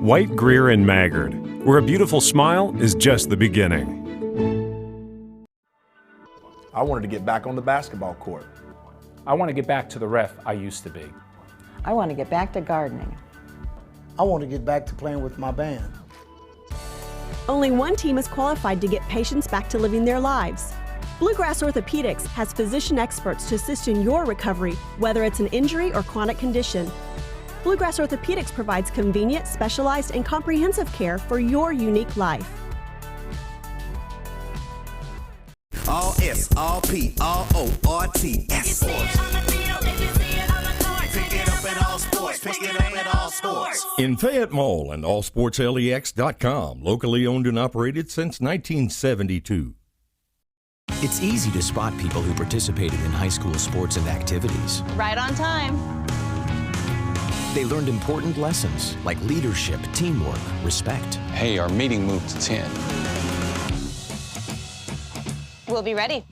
White, Greer, and Maggard, where a beautiful smile is just the beginning. I wanted to get back on the basketball court. I want to get back to the ref I used to be. I want to get back to gardening. I want to get back to playing with my band. Only one team is qualified to get patients back to living their lives. Bluegrass Orthopedics has physician experts to assist in your recovery, whether it's an injury or chronic condition. Bluegrass Orthopedics provides convenient, specialized, and comprehensive care for your unique life. All S, all P, all O, R T, S. Pick it up at all sports. Pick it up at all sports. In Fayette Mall and allsportslex.com, locally owned and operated since 1972. It's easy to spot people who participated in high school sports and activities. Right on time. They learned important lessons like leadership, teamwork, respect. Hey, our meeting moved to 10. We'll be ready.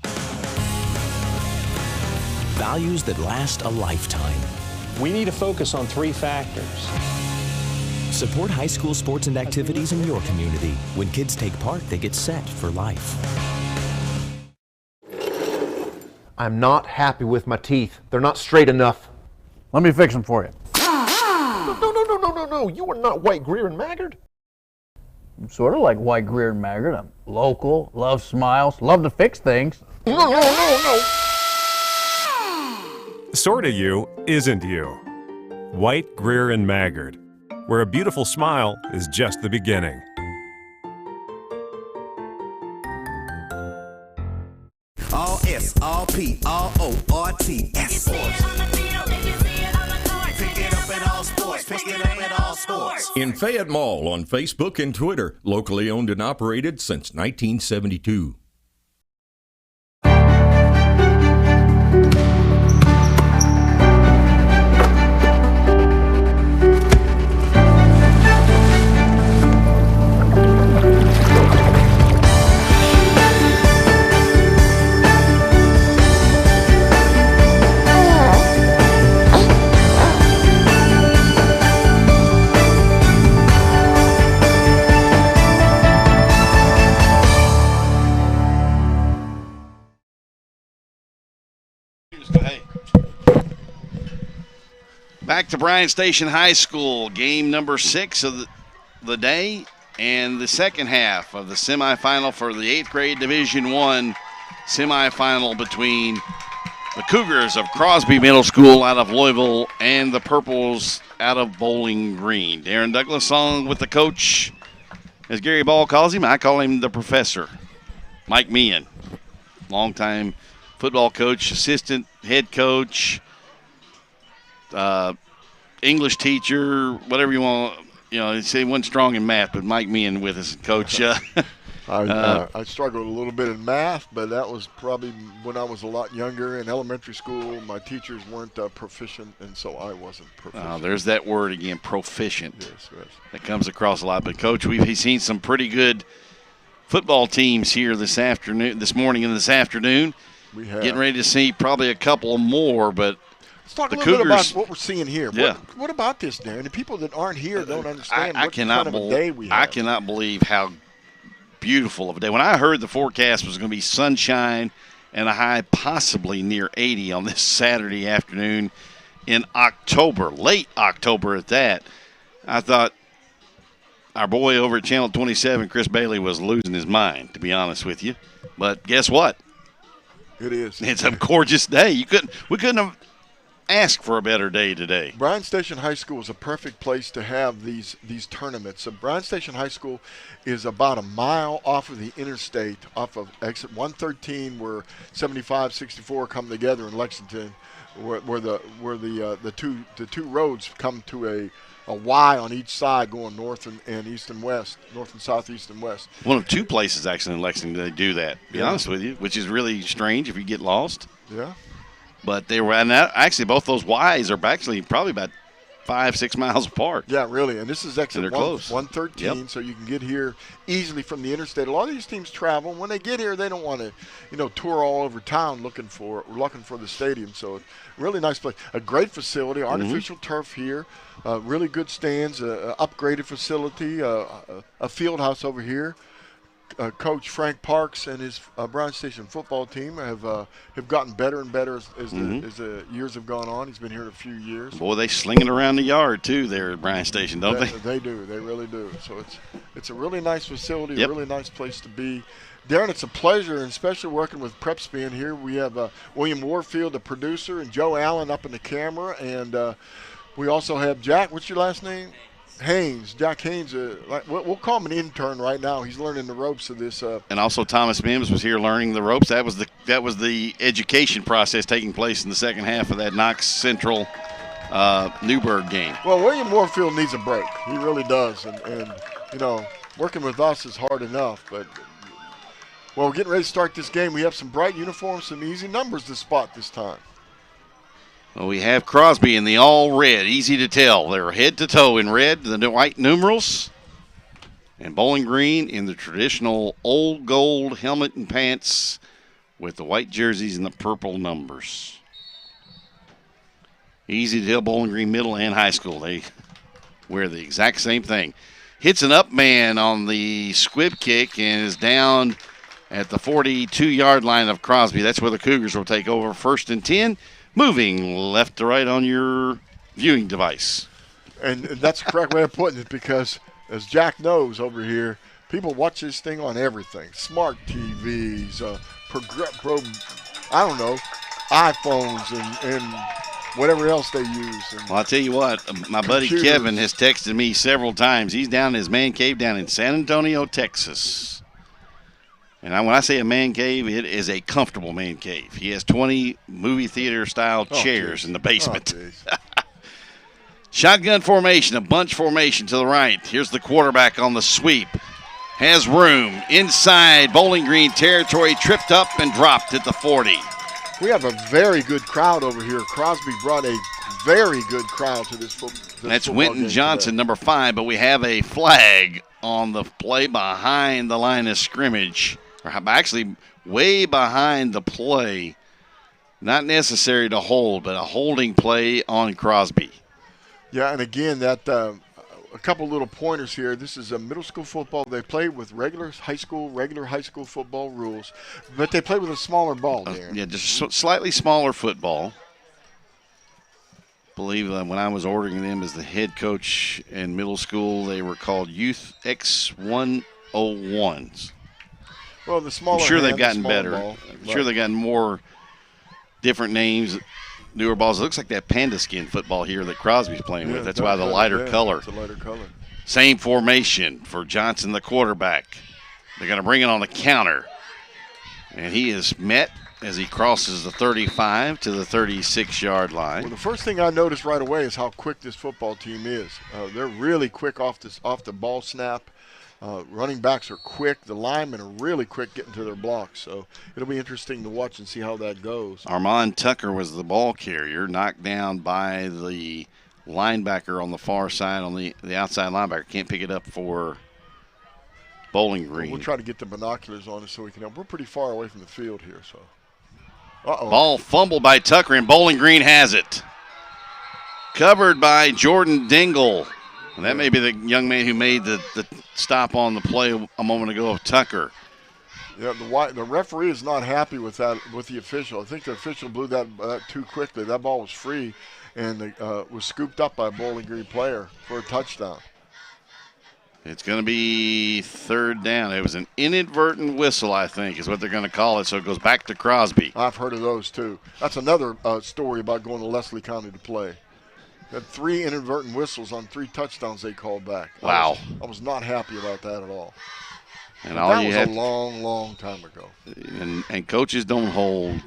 Values that last a lifetime. We need to focus on 3 factors. Support high school sports and activities in your community. When kids take part, they get set for life. I'm not happy with my teeth. They're not straight enough. Let me fix them for you. No, you are not White, Greer, and Maggard. I'm sort of like White, Greer, and Maggard. I'm local, love smiles, love to fix things. No. Sorta you isn't you. White, Greer, and Maggard, where a beautiful smile is just the beginning. All S, all P, all O, R T, S. Pick it up at all sports. Pick it up at all sports. In Fayette Mall on Facebook and Twitter, locally owned and operated since 1972. Back to Bryan Station High School, game number 6 of the day and the second half of the semifinal for the 8th grade Division I semifinal between the Cougars of Crosby Middle School out of Louisville and the Purples out of Bowling Green. Darren Douglas on with the coach, as Gary Ball calls him. I call him the professor, Mike Meehan, longtime football coach, assistant head coach, English teacher, whatever you want. You know, say he wasn't strong in math, but Mike Meehan with us, coach. I struggled a little bit in math, but that was probably when I was a lot younger. In elementary school, my teachers weren't proficient, and so I wasn't proficient. There's that word again, proficient. Yes. That comes across a lot. But, Coach, we've seen some pretty good football teams here this morning and this afternoon. We have. Getting ready to see probably a couple more, but let's talk the a little Cougars, bit about what we're seeing here. Yeah. What about this, Darren? The people that aren't here don't understand I what cannot kind of a day we have. I cannot believe how beautiful of a day. When I heard the forecast was going to be sunshine and a high possibly near 80 on this Saturday afternoon in October, late October at that, I thought our boy over at Channel 27, Chris Bailey, was losing his mind, to be honest with you. But guess what? It is. It's a gorgeous day. We couldn't have asked for a better day today. Bryan Station High School is a perfect place to have these tournaments. So Bryan Station High School is about a mile off of the interstate, off of exit 113, where 75, 64 come together in Lexington, where the two roads come to a Y on each side, going north and east and west, north and south, east and west. One of 2 places actually in Lexington they do that, to be honest with you, which is really strange if you get lost. Yeah. But they were, and actually both those Ys are actually probably about 5-6 miles apart. Yeah, really. And this is exit close. 113, Yep. so you can get here easily from the interstate. A lot of these teams travel. When they get here, they don't want to, tour all over town looking for the stadium. So, really nice place. A great facility, artificial turf here, really good stands, upgraded facility, a field house over here. Coach Frank Parks and his Bryan Station football team have gotten better and better as the years have gone on. He's been here a few years. Boy, they sling it around the yard too there at Bryan Station, don't they? They do. They really do. So it's a really nice facility, Yep. a really nice place to be. Darren, it's a pleasure, and especially working with PrepSpin here. We have William Warfield, the producer, and Joe Allen up in the camera, and we also have Jack. What's your last name? Haynes, Jack Haynes. We'll call him an intern right now. He's learning the ropes of this. And also Thomas Mims was here learning the ropes. That was the education process taking place in the second half of that Knox Central Newburgh game. Well, William Warfield needs a break. He really does, and working with us is hard enough. But we're getting ready to start this game. We have some bright uniforms, some easy numbers to spot this time. Well, we have Crosby in the all red, easy to tell. They're head to toe in red, the white numerals, and Bowling Green in the traditional old gold helmet and pants with the white jerseys and the purple numbers. Easy to tell, Bowling Green middle and high school. They wear the exact same thing. Hits an up man on the squib kick and is down at the 42-yard line of Crosby. That's where the Cougars will take over 1st and 10. Moving left to right on your viewing device. And that's the correct way of putting it, because as Jack knows over here, people watch this thing on everything. Smart TVs, iPhones, and whatever else they use. Well, I'll tell you what, my buddy computers. Kevin has texted me several times. He's down in his man cave down in San Antonio, Texas. And when I say a man cave, it is a comfortable man cave. He has 20 movie theater-style chairs in the basement. Shotgun formation, a bunch formation to the right. Here's the quarterback on the sweep. Has room inside Bowling Green territory, tripped up and dropped at the 40. We have a very good crowd over here. Crosby brought a very good crowd to this football. That's Winton Johnson, number 5, but we have a flag on the play behind the line of scrimmage. Actually, way behind the play. Not necessary to hold, but a holding play on Crosby. Yeah, and again, that a couple little pointers here. This is a middle school football. They play with regular high school football rules, but they play with a smaller ball there. Yeah, just slightly smaller football. I believe when I was ordering them as the head coach in middle school, they were called Youth X101s. Well, the smaller. I'm sure hand, they've gotten better. Ball, I'm sure they've gotten more different names, newer balls. It looks like that panda skin football here that Crosby's playing with. That's why the lighter color. It's a lighter color. Same formation for Johnson, the quarterback. They're going to bring it on the counter. And he is met as he crosses the 35 to the 36-yard line. Well, the first thing I noticed right away is how quick this football team is. They're really quick off the ball snap. Running backs are quick. The linemen are really quick getting to their blocks. So it'll be interesting to watch and see how that goes. Armand Tucker was the ball carrier, knocked down by the linebacker on the far side, on the outside linebacker. Can't pick it up for Bowling Green. We'll try to get the binoculars on us so we can help. We're pretty far away from the field here. So, Ball fumbled by Tucker, and Bowling Green has it. Covered by Jordan Dingle. And that may be the young man who made the stop on the play a moment ago of Tucker. Yeah, the referee is not happy with that, with the official. I think the official blew that too quickly. That ball was free and was scooped up by a Bowling Green player for a touchdown. It's going to be 3rd down. It was an inadvertent whistle, I think, is what they're going to call it. So it goes back to Crosby. I've heard of those, too. That's another story about going to Leslie County to play. Had 3 inadvertent whistles on 3 touchdowns they called back. Wow. I was not happy about that at all. And that was a long, long time ago. And coaches don't hold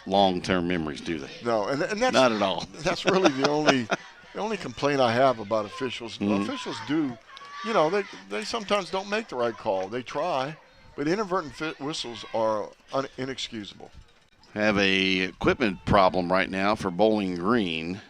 long-term memories, do they? No, and that's not at all. That's really the only complaint I have about officials. Mm-hmm. Officials do, they sometimes don't make the right call. They try, but inadvertent whistles are inexcusable. Have a equipment problem right now for Bowling Green.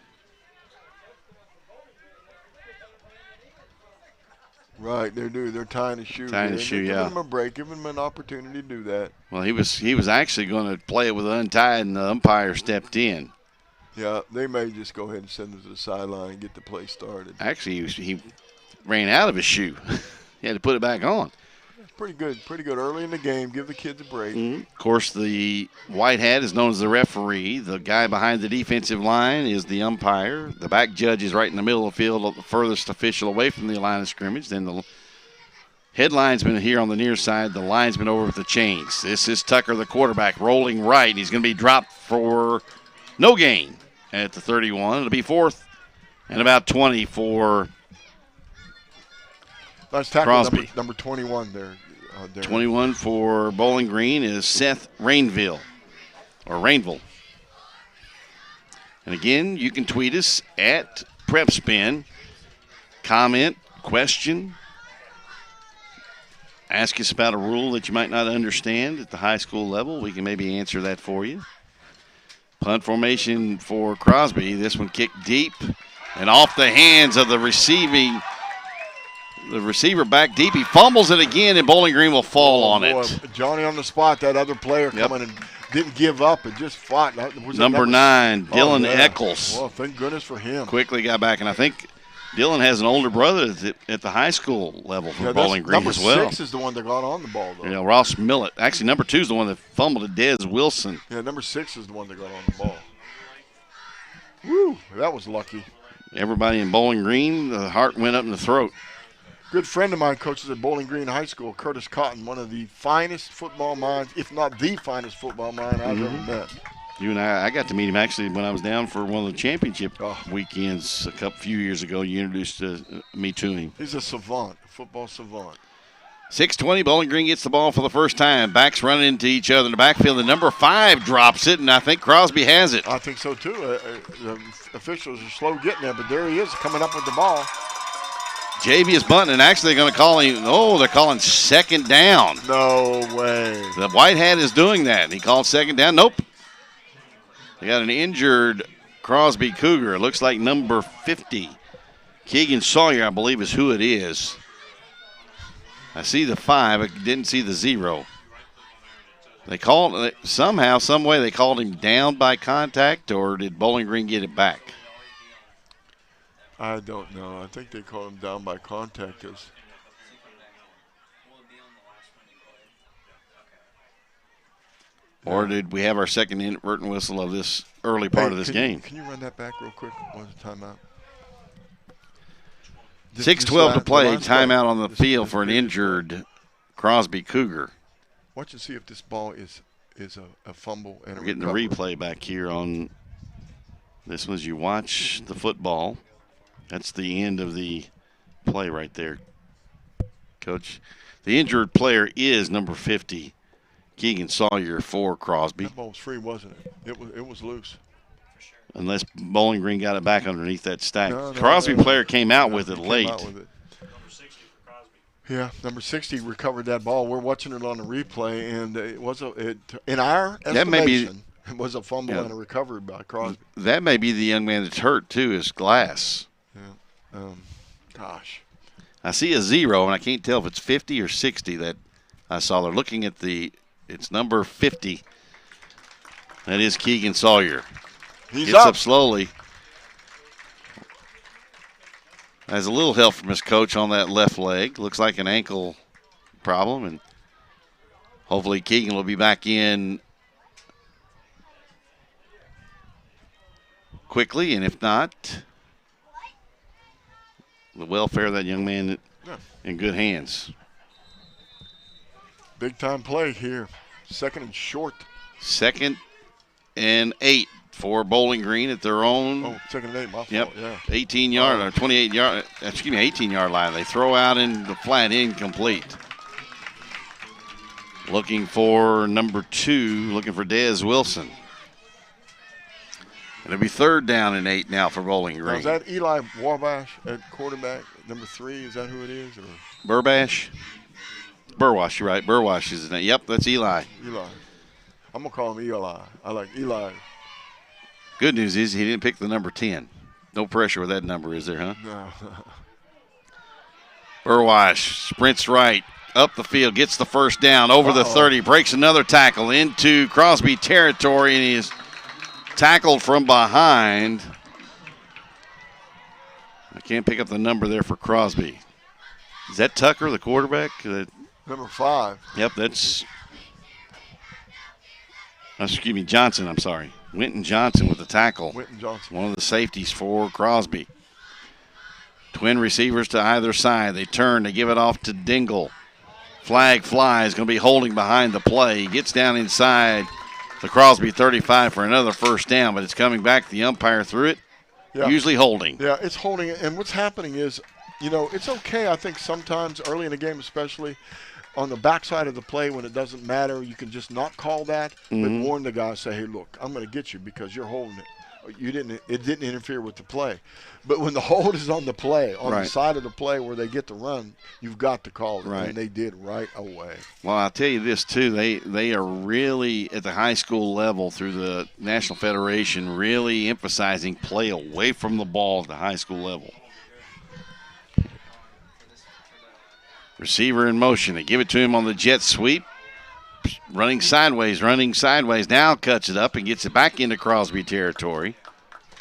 Right, they do. They're tying the shoe. Tying the shoe, Giving yeah. him a break, giving him an opportunity to do that. Well, he was actually going to play it with it untied, and the umpire stepped in. Yeah, they may just go ahead and send him to the sideline and get the play started. Actually, he ran out of his shoe. He had to put it back on. Pretty good early in the game. Give the kids a break. Of course, the white hat is known as the referee. The guy behind the defensive line is the umpire. The back judge is right in the middle of the field, the furthest official away from the line of scrimmage. Then the head linesman here on the near side, the linesman over with the chains. This is Tucker, the quarterback, rolling right. He's going to be dropped for no gain at the 31. It'll be 4th and about 20 for nice tackle, Crosby. Number 21 there. 21 for Bowling Green is Seth Rainville. And again, you can tweet us at PrepSpin. Comment, question, ask us about a rule that you might not understand at the high school level. We can maybe answer that for you. Punt formation for Crosby. This one kicked deep and off the hands of the receiver back deep. He fumbles it again, and Bowling Green will fall on it. Johnny on the spot. That other player coming and didn't give up and just fought. Number 9, Dylan Eccles. Well, thank goodness for him. Quickly got back, and I think Dylan has an older brother at the high school level for Bowling Green as well. Number 6 is the one that got on the ball, though. Yeah, Ross Millett. Actually, number 2 is the one that fumbled it, Dez Wilson. Yeah, number 6 is the one that got on the ball. Woo, that was lucky. Everybody in Bowling Green, the heart went up in the throat. Good friend of mine coaches at Bowling Green High School, Curtis Cotton, one of the finest football minds, if not the finest football mind I've ever met. You and I got to meet him actually when I was down for one of the championship weekends a few years ago. You introduced me to him. He's a savant, a football savant. 6:20, Bowling Green gets the ball for the first time. Backs running into each other in the backfield. The number 5 drops it, and I think Crosby has it. I think so, too. The officials are slow getting there, but there he is coming up with the ball. JV is bunting, and actually they're going to call him. Oh, they're calling second down. No way. The white hat is doing that. He called second down. Nope. They got an injured Crosby Cougar. It looks like number 50. Keegan Sawyer, I believe, is who it is. I see the 5. I didn't see the 0. They called somehow, some way they called him down by contact, or did Bowling Green get it back? I don't know. I think they called him down by contact. Or did we have our second inadvertent whistle of this early part of this game? Can you run that back real quick? What's the timeout? 6:12 to play. Timeout on the field for an injured Crosby Cougar. Watch and see if this ball is a fumble and a We're getting recovery. the replay back here on this one as you watch the football. That's the end of the play right there, Coach. The injured player is number 50, Keegan Sawyer for Crosby. That ball was free, wasn't it? It was loose. Unless Bowling Green got it back underneath that stack. No, Crosby player came out with it late. Yeah, number 60 recovered that ball. We're watching it on the replay, and in our estimation, it was a fumble and a recovery by Crosby. That may be the young man that's hurt, too, is Glass. Yeah. Gosh. I see a 0, and I can't tell if it's 50 or 60 that I saw. They're looking at it's number 50. That is Keegan Sawyer. He's Gets up slowly. Has a little help from his coach on that left leg. Looks like an ankle problem, and hopefully Keegan will be back in quickly, and if not, the welfare of that young man in good hands. Big time play here. Second and short. 2nd and 8 for Bowling Green at their own. Oh, 2nd and 8, my fault, Yep, yeah. 18-yard or 28-yard, 18-yard line. They throw out in the flat, incomplete. Looking for number 2, looking for Dez Wilson. It'll be 3rd down and 8 now for Bowling Green. Now, is that Eli Wabash at quarterback, number 3? Is that who it is? Or? Burwash, you're right. Burwash is his name. Yep, that's Eli. Eli. I'm going to call him Eli. I like Eli. Good news is he didn't pick the number 10. No pressure with that number, is there, huh? No. Burwash sprints right, up the field, gets the first down, over the 30, breaks another tackle into Crosby territory, and he is tackled from behind. I can't pick up the number there for Crosby. Is that Tucker, the quarterback? Number 5. Yep, that's excuse me, Johnson, I'm sorry. Winton Johnson with the tackle. Winton Johnson. One of the safeties for Crosby. Twin receivers to either side. They turn, they give it off to Dingle. Flag flies, going to be holding behind the play. He gets down inside the Crosby 35 for another first down, but it's coming back. The umpire threw it, usually holding. Yeah, it's holding. And what's happening is, it's okay, I think, sometimes early in the game, especially on the backside of the play when it doesn't matter, you can just not call that, but warn the guy, say, hey, look, I'm going to get you because you're holding it. It didn't interfere with the play. But when the hold is on the play, on the side of the play where they get to run, you've got to call it. Right. And they did right away. Well, I'll tell you this, too. They are really, at the high school level through the National Federation, really emphasizing play away from the ball at the high school level. Receiver in motion. They give it to him on the jet sweep. Running sideways. Now cuts it up and gets it back into Crosby territory.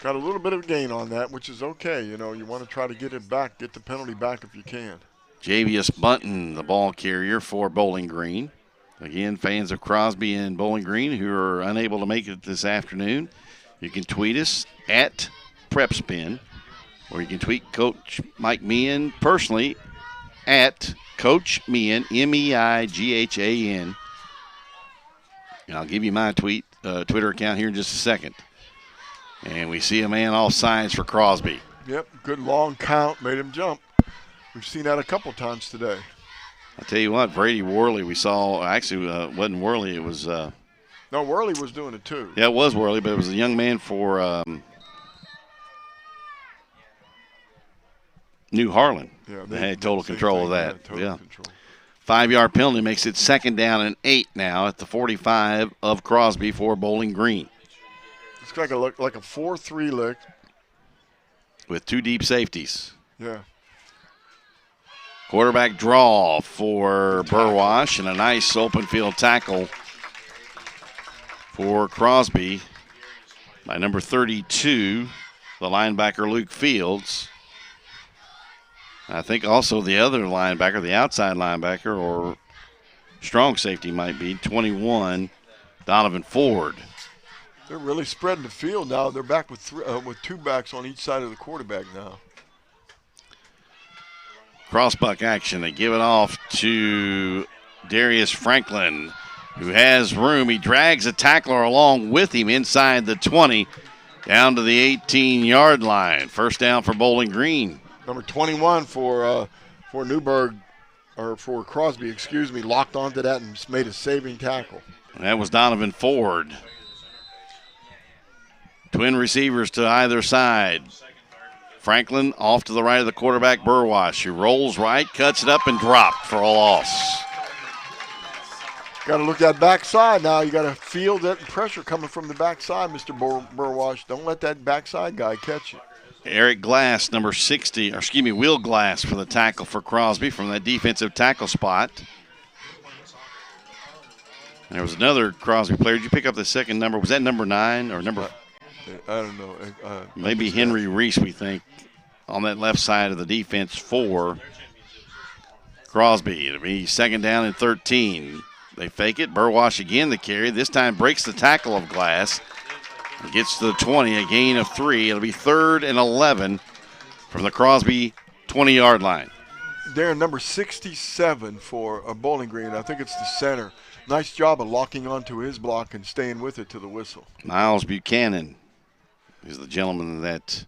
Got a little bit of gain on that, which is okay. You want to try to get it back, get the penalty back if you can. Javius Bunton, the ball carrier for Bowling Green. Again, fans of Crosby and Bowling Green who are unable to make it this afternoon, you can tweet us at PrepSpin, or you can tweet Coach Mike Meehan personally at Coach Meehan, MEIGHAN. And I'll give you my Twitter account here in just a second. And we see a man off sides for Crosby. Yep, good long count, made him jump. We've seen that a couple times today. I'll tell you what, Brady Worley we saw, actually wasn't Worley, it was... no, Worley was doing it too. Yeah, it was Worley, but it was a young man for New Harlan. Yeah, they had total control of that. Total control. 5-yard penalty makes it 2nd down and 8 now at the 45 of Crosby for Bowling Green. It's like a 4-3 lick. With 2 deep safeties. Yeah. Quarterback draw for Burwash and a nice open field tackle for Crosby by number 32, the linebacker Luke Fields. I think also the other linebacker, the outside linebacker or strong safety might be 21, Donovan Ford. They're really spreading the field now. They're back with 2 backs on each side of the quarterback now. Crossbuck action. They give it off to Darius Franklin, who has room. He drags a tackler along with him inside the 20 down to the 18-yard line. First down for Bowling Green. Number 21 for Newberg, or for Crosby, locked onto that and made a saving tackle. That was Donovan Ford. Twin receivers to either side. Franklin off to the right of the quarterback, Burwash, who rolls right, cuts it up, and dropped for a loss. Got to look at backside now. You got to feel that pressure coming from the backside, Mr. Burwash. Don't let that backside guy catch you. Eric Glass, number 60, Will Glass for the tackle for Crosby from that defensive tackle spot. There was another Crosby player. Did you pick up the second number? Was that number 9 or number? I don't know. Maybe Henry Reese, we think, on that left side of the defense for Crosby. It'll be 2nd down and 13. They fake it. Burwash again the carry. This time breaks the tackle of Glass. It gets to the 20, a gain of 3. It'll be 3rd and 11 from the Crosby 20-yard line. Darren, number 67 for Bowling Green. I think it's the center. Nice job of locking onto his block and staying with it to the whistle. Miles Buchanan is the gentleman that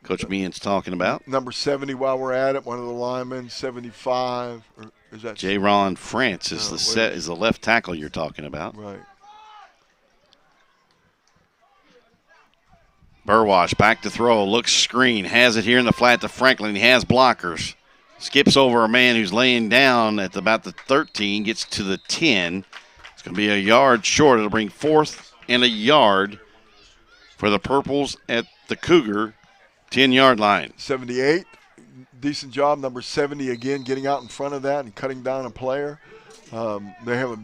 Coach Meehan's talking about. Number 70 while we're at it, one of the linemen, 75. Or is that J-Ron France is the left tackle you're talking about. Right. Burwash back to throw, looks screen, has it here in the flat to Franklin. He has blockers. Skips over a man who's laying down at about the 13, gets to the 10. It's going to be a yard short. It'll bring 4th and a yard for the Purples at the Cougar 10-yard line. 78 decent job. Number 70 again, getting out in front of that and cutting down a player. They have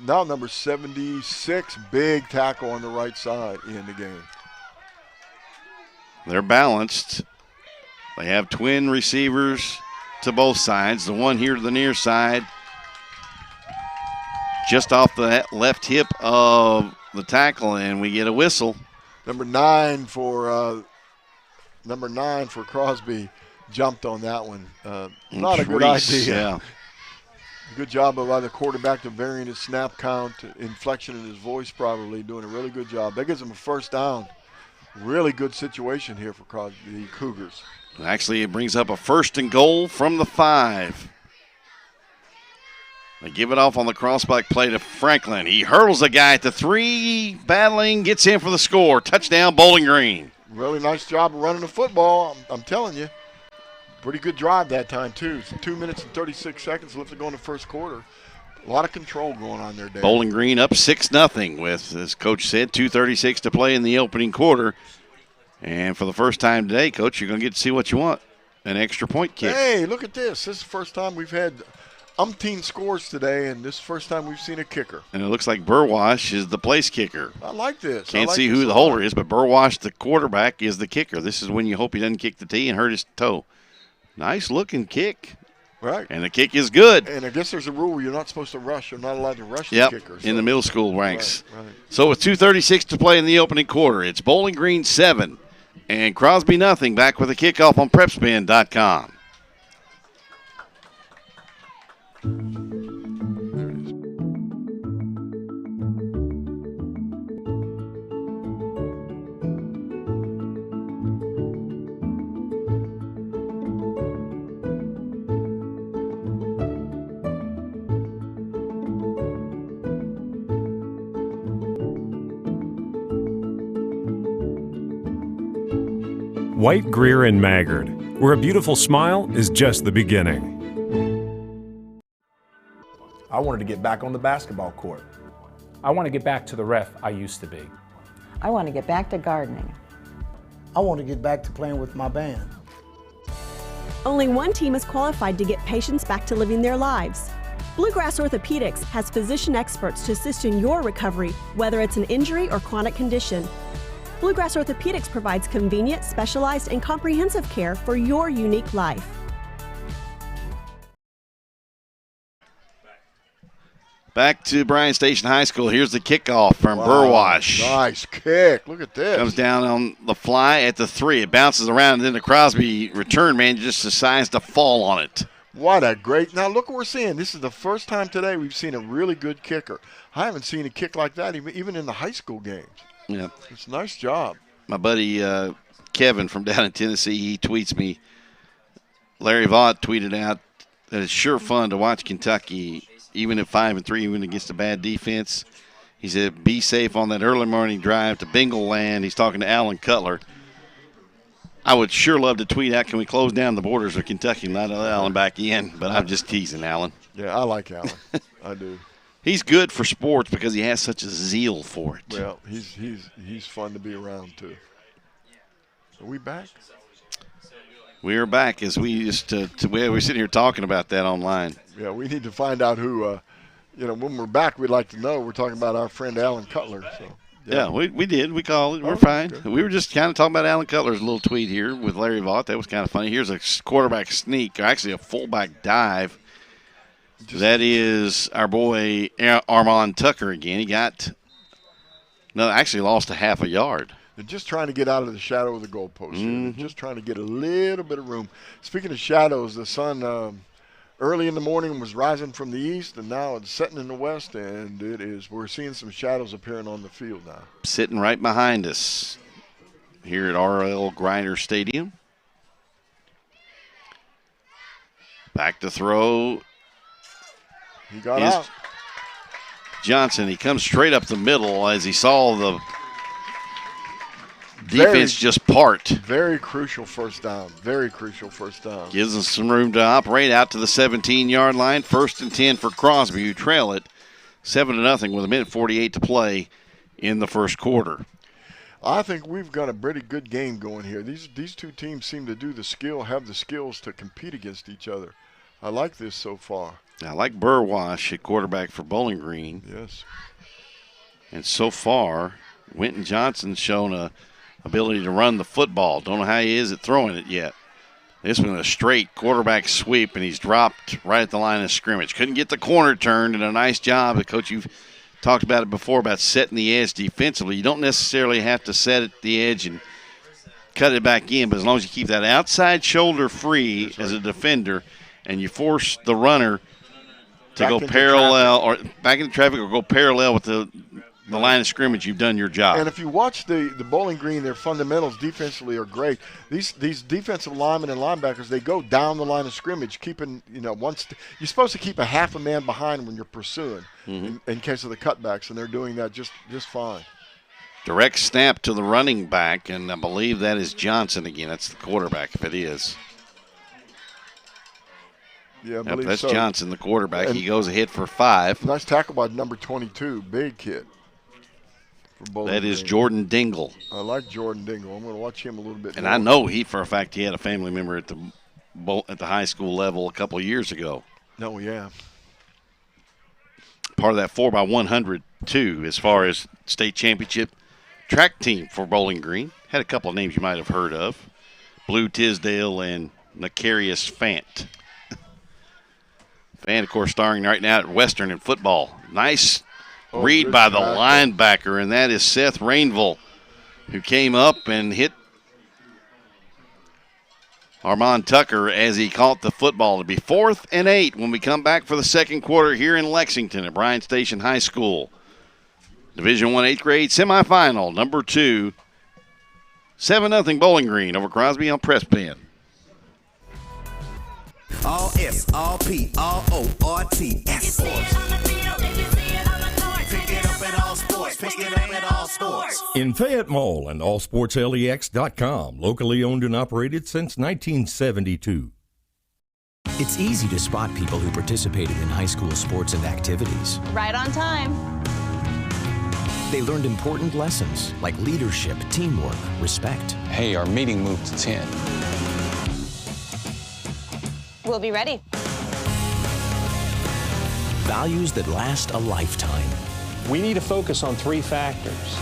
now number 76 big tackle on the right side in the game. They're balanced. They have twin receivers to both sides. The one here to the near side, just off the left hip of the tackle, and we get a whistle. Number 9 for Crosby jumped on that one. Not a good idea. Yeah. Good job by the quarterback to varying his snap count, inflection in his voice probably, doing a really good job. That gives him a first down. Really good situation here for Crosby, the Cougars. Actually, it brings up a 1st and goal from the 5. They give it off on the crossback play to Franklin. He hurdles a guy at the 3, battling, gets in for the score. Touchdown, Bowling Green. Really nice job of running the football, I'm telling you. Pretty good drive that time, too. So 2 minutes and 36 seconds left to go in the first quarter. A lot of control going on there, Dave. Bowling Green up 6-0 with, as Coach said, 2:36 to play in the opening quarter. And for the first time today, Coach, you're going to get to see what you want, an extra point kick. Hey, look at this. This is the first time we've had umpteen scores today, and this is the first time we've seen a kicker. And it looks like Burwash is the place kicker. I like this. Can't see who the holder is, but Burwash, the quarterback, is the kicker. This is when you hope he doesn't kick the tee and hurt his toe. Nice-looking kick. Right. And the kick is good. And I guess there's a rule where you're not supposed to rush. You're not allowed to rush the kicker. In the middle school ranks. Right. So with 2:36 to play in the opening quarter, it's Bowling Green 7 and Crosby nothing. Back with a kickoff on PrepSpin.com. White, Greer, and Maggard, where a beautiful smile is just the beginning. I wanted to get back on the basketball court. I want to get back to the ref I used to be. I want to get back to gardening. I want to get back to playing with my band. Only one team is qualified to get patients back to living their lives. Bluegrass Orthopedics has physician experts to assist in your recovery, whether it's an injury or chronic condition. Bluegrass Orthopedics provides convenient, specialized, and comprehensive care for your unique life. Back to Bryan Station High School. Here's the kickoff from Burwash. Nice kick. Look at this. Comes down on the fly at the 3. It bounces around, and then the Crosby return man just decides to fall on it. What a great. Now, look what we're seeing. This is the first time today we've seen a really good kicker. I haven't seen a kick like that even in the high school games. Yeah. It's a nice job. My buddy Kevin from down in Tennessee, he tweets me. Larry Vaught tweeted out that it's sure fun to watch Kentucky, even at 5-3, even against a bad defense. He said, be safe on that early morning drive to Bengal land. He's talking to Alan Cutler. I would sure love to tweet out, can we close down the borders of Kentucky and let Alan back in? But I'm just teasing Alan. Yeah, I like Alan. I do. He's good for sports because he has such a zeal for it. Well, he's fun to be around, too. Are we back? We are back as we just we're sitting here talking about that online. Yeah, we need to find out who, when we're back, we'd like to know. We're talking about our friend Alan Cutler. So yeah, we did. We called it. We're fine. Good. We were just kind of talking about Alan Cutler's little tweet here with Larry Vaught. That was kind of funny. Here's a quarterback sneak, or actually a fullback dive. That is our boy Armand Tucker again. He actually lost a half a yard. They're just trying to get out of the shadow of the goalpost. They're just trying to get a little bit of room. Speaking of shadows, the sun early in the morning was rising from the east, and now it's setting in the west, and we're seeing some shadows appearing on the field now. Sitting right behind us here at R.L. Griner Stadium. Back to throw. He got out. Johnson, he comes straight up the middle as he saw the defense just part. Very crucial first down. Very crucial first down. Gives us some room to operate out to the 17-yard line. 1st and 10 for Crosby, who trail it 7-0 with 1:48 to play in the first quarter. I think we've got a pretty good game going here. These two teams seem to have the skills to compete against each other. I like this so far. I like Burwash at quarterback for Bowling Green. Yes. And so far, Winton Johnson's shown a ability to run the football. Don't know how he is at throwing it yet. This one a straight quarterback sweep, and he's dropped right at the line of scrimmage. Couldn't get the corner turned, and a nice job. Coach, you've talked about it before about setting the edge defensively. You don't necessarily have to set at the edge and cut it back in, but as long as you keep that outside shoulder free as a defender and you force the runner to go parallel or back into traffic or go parallel with the line of scrimmage, you've done your job. And if you watch the Bowling Green, their fundamentals defensively are great. These defensive linemen and linebackers, they go down the line of scrimmage, keeping, you're supposed to keep a half a man behind when you're pursuing in case of the cutbacks, and they're doing that just fine. Direct snap to the running back, and I believe that is Johnson again. That's the quarterback if it is. Yeah, I believe that's so. Johnson, the quarterback. He goes ahead for 5. Nice tackle by number 22, big kid. That is Jordan Dingle. I like Jordan Dingle. I'm going to watch him a little bit and more. I know for a fact he had a family member at the high school level a couple of years ago. No, yeah. Part of that 4x100 too, as far as state championship track team for Bowling Green. Had a couple of names you might have heard of. Blue Tisdale and Necarious Fant. Fant, of course, starring right now at Western in football. Nice read by the linebacker, and that is Seth Rainville, who came up and hit Armand Tucker as he caught the football. To be 4th and 8 when we come back for the second quarter here in Lexington at Bryan Station High School. Division I 8th grade semifinal, number 2. 7-0 Bowling Green over Crosby on PrepSpin. All S, all P, all O, R, T, S. Pick it up at all sports. Pick it up at all sports. In Fayette Mall and allsportslex.com, locally owned and operated since 1972. It's easy to spot people who participated in high school sports and activities. Right on time. They learned important lessons like leadership, teamwork, respect. Hey, our meeting moved to 10. We'll be ready. Values that last a lifetime. We need to focus on 3 factors.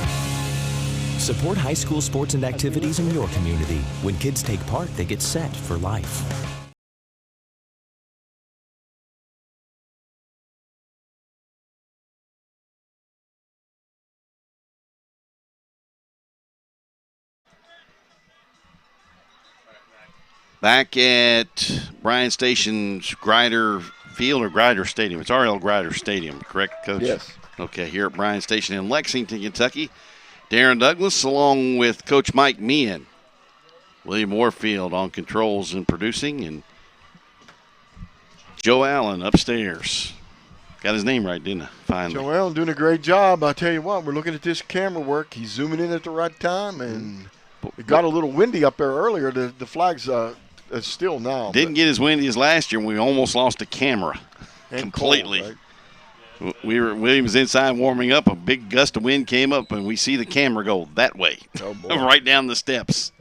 Support high school sports and activities in your community. When kids take part, they get set for life. Back at Bryan Station's Grider Field or Grider Stadium. It's RL Grider Stadium, correct, Coach? Yes. Okay, here at Bryan Station in Lexington, Kentucky. Darren Douglas along with Coach Mike Meehan. William Warfield on controls and producing, and Joe Allen upstairs. Got his name right, didn't I? Finally. Joe Allen doing a great job. I tell you what, we're looking at this camera work. He's zooming in at the right time, and it got a little windy up there earlier. The flag's still now. Didn't get as windy as last year when we almost lost a camera completely. Cold, right? William was inside warming up. A big gust of wind came up, and we see the camera go that way, right down the steps.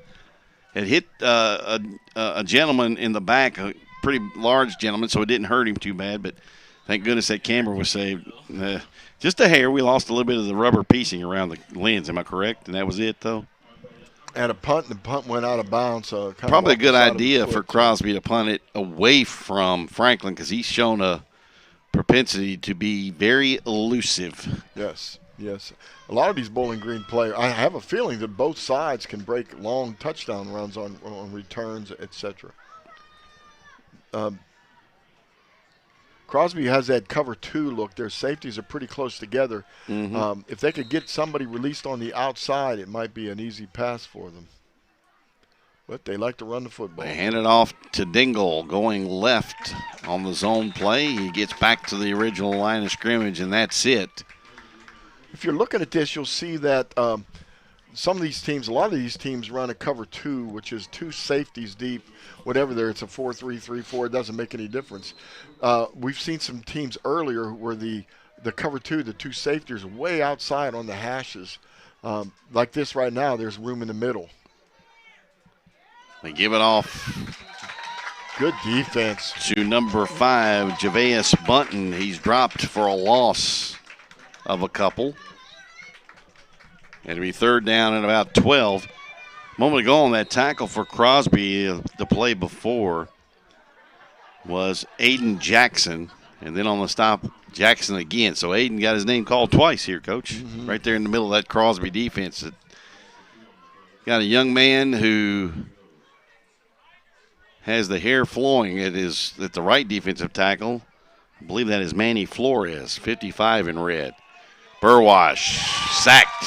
It hit a gentleman in the back, a pretty large gentleman, so it didn't hurt him too bad. But thank goodness that camera was saved. Just a hair. We lost a little bit of the rubber piecing around the lens. Am I correct? And that was it, though? And a punt, and the punt went out of bounds. Probably a good idea for Crosby to punt it away from Franklin because he's shown a propensity to be very elusive. Yes. A lot of these Bowling Green players, I have a feeling that both sides can break long touchdown runs on returns, etc. Crosby has that cover 2 look. Their safeties are pretty close together. If they could get somebody released on the outside, it might be an easy pass for them. But they like to run the football. They hand it off to Dingle going left on the zone play. He gets back to the original line of scrimmage, and that's it. If you're looking at this, you'll see that some of these teams, a lot of these teams run a cover 2, which is 2 safeties deep, whatever there, it's a 4-3-3-4, it doesn't make any difference. We've seen some teams earlier where the cover 2, the 2 safeties are way outside on the hashes. Like this right now, there's room in the middle. They give it off. Good defense. To number 5, Javeus Bunton. He's dropped for a loss of a couple. It'll be third down at about 12. A moment ago on that tackle for Crosby, the play before was Aiden Jackson. And then on the stop, Jackson again. So Aiden got his name called twice here, Coach. Mm-hmm. Right there in the middle of that Crosby defense. Got a young man who has the hair flowing at the right defensive tackle. I believe that is Manny Flores, 55 in red. Burwash sacked.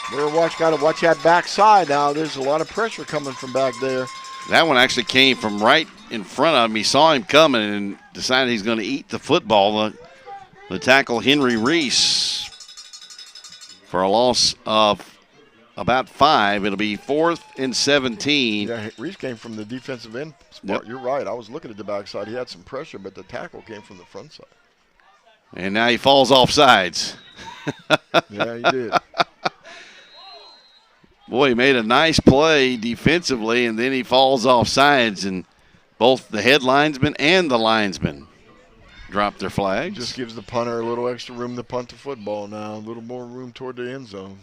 Burwash got to watch that backside now. There's a lot of pressure coming from back there. That one actually came from right in front of him. He saw him coming and decided he's going to eat the football. The tackle, Henry Reese, for a loss of about 5. It'll be 4th and 17. Yeah, Reese came from the defensive end spot. Yep. You're right. I was looking at the backside. He had some pressure, but the tackle came from the front side. And now he falls off sides. Yeah, he did. Boy, he made a nice play defensively, and then he falls off sides, and both the head linesman and the linesman drop their flags. Just gives the punter a little extra room to punt the football now, a little more room toward the end zone.